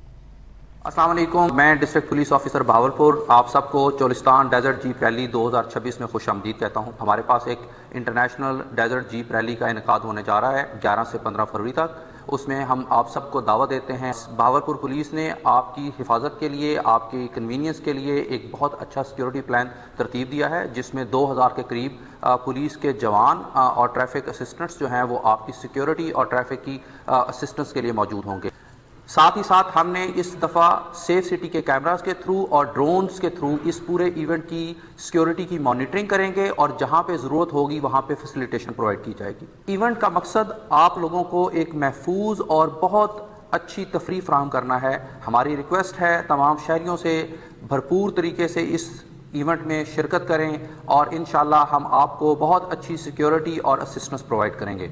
[SPEAKER 11] अस्सलाम वालेकुम, मैं डिस्ट्रिक्ट पुलिस ऑफिसर बहावलपुर आप सबको चोलिस्तान डेजर्ट जीप रैली 2026 में खुश आमदीद कहता हूँ। हमारे पास एक इंटरनेशनल डेजर्ट जीप रैली का इनेकाद होने जा रहा है 11 से 15 फरवरी तक। उसमें हम आप सबको दावत देते हैं। बहावलपुर पुलिस ने आपकी हिफाजत के लिए, आपकी कन्वीनियंस के लिए एक बहुत अच्छा सिक्योरिटी प्लान तरतीब दिया है, जिसमें 2000 के करीब पुलिस के जवान और ट्रैफिक असिस्टेंट्स जो हैं वो आपकी सिक्योरिटी और ट्रैफिक की असिस्टेंस के लिए मौजूद होंगे। साथ ही साथ हमने इस दफ़ा सेफ सिटी के कैमरास के थ्रू और ड्रोन्स के थ्रू इस पूरे इवेंट की सिक्योरिटी की मॉनिटरिंग करेंगे और जहां पे ज़रूरत होगी वहां पे फैसिलिटेशन प्रोवाइड की जाएगी। इवेंट का मकसद आप लोगों को एक महफूज और बहुत अच्छी तफरीह फराहम करना है। हमारी रिक्वेस्ट है तमाम शहरियों से भरपूर तरीके से इस इवेंट में शिरकत करें और इंशाल्लाह हम आपको बहुत अच्छी सिक्योरिटी और असिस्टेंस प्रोवाइड करेंगे।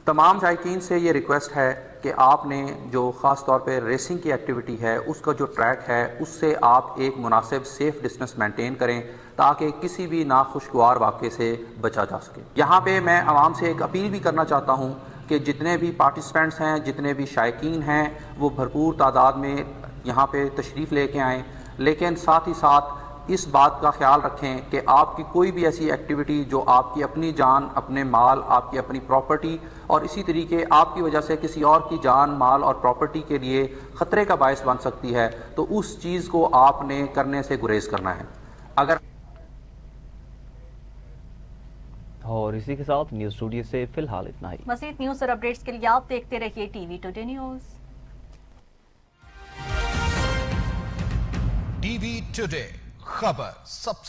[SPEAKER 11] तमाम शायकीन से ये रिक्वेस्ट है कि आपने जो ख़ास तौर पे रेसिंग की एक्टिविटी है उसका जो ट्रैक है उससे आप एक मुनासिब सेफ डिस्टेंस मेंटेन करें ताकि किसी भी नाखुशगवार वाक़े से बचा जा सके। यहाँ पे मैं आवाम से एक अपील भी करना चाहता हूँ कि जितने भी पार्टिसिपेंट्स हैं, जितने भी शायकीन हैं, वो भरपूर तादाद में यहाँ पे तशरीफ़ लेके आएँ, लेकिन साथ ही साथ इस बात का ख्याल रखें कि आपकी कोई भी ऐसी एक्टिविटी जो आपकी अपनी जान, अपने माल, आपकी अपनी प्रॉपर्टी और इसी तरीके आपकी वजह से किसी और की जान, माल और प्रॉपर्टी के लिए ख़तरे का बायस बन सकती है, तो उस चीज़ को आपने करने से गुरेज करना है। अगर
[SPEAKER 1] और इसी के साथ न्यूज़ स्टूडियो से फिलहाल इतना ही।
[SPEAKER 2] मज़ीद न्यूज़ और अपडेट्स के लिए आप देखते रहिए TV Today news.
[SPEAKER 12] TV Today खबर सबसे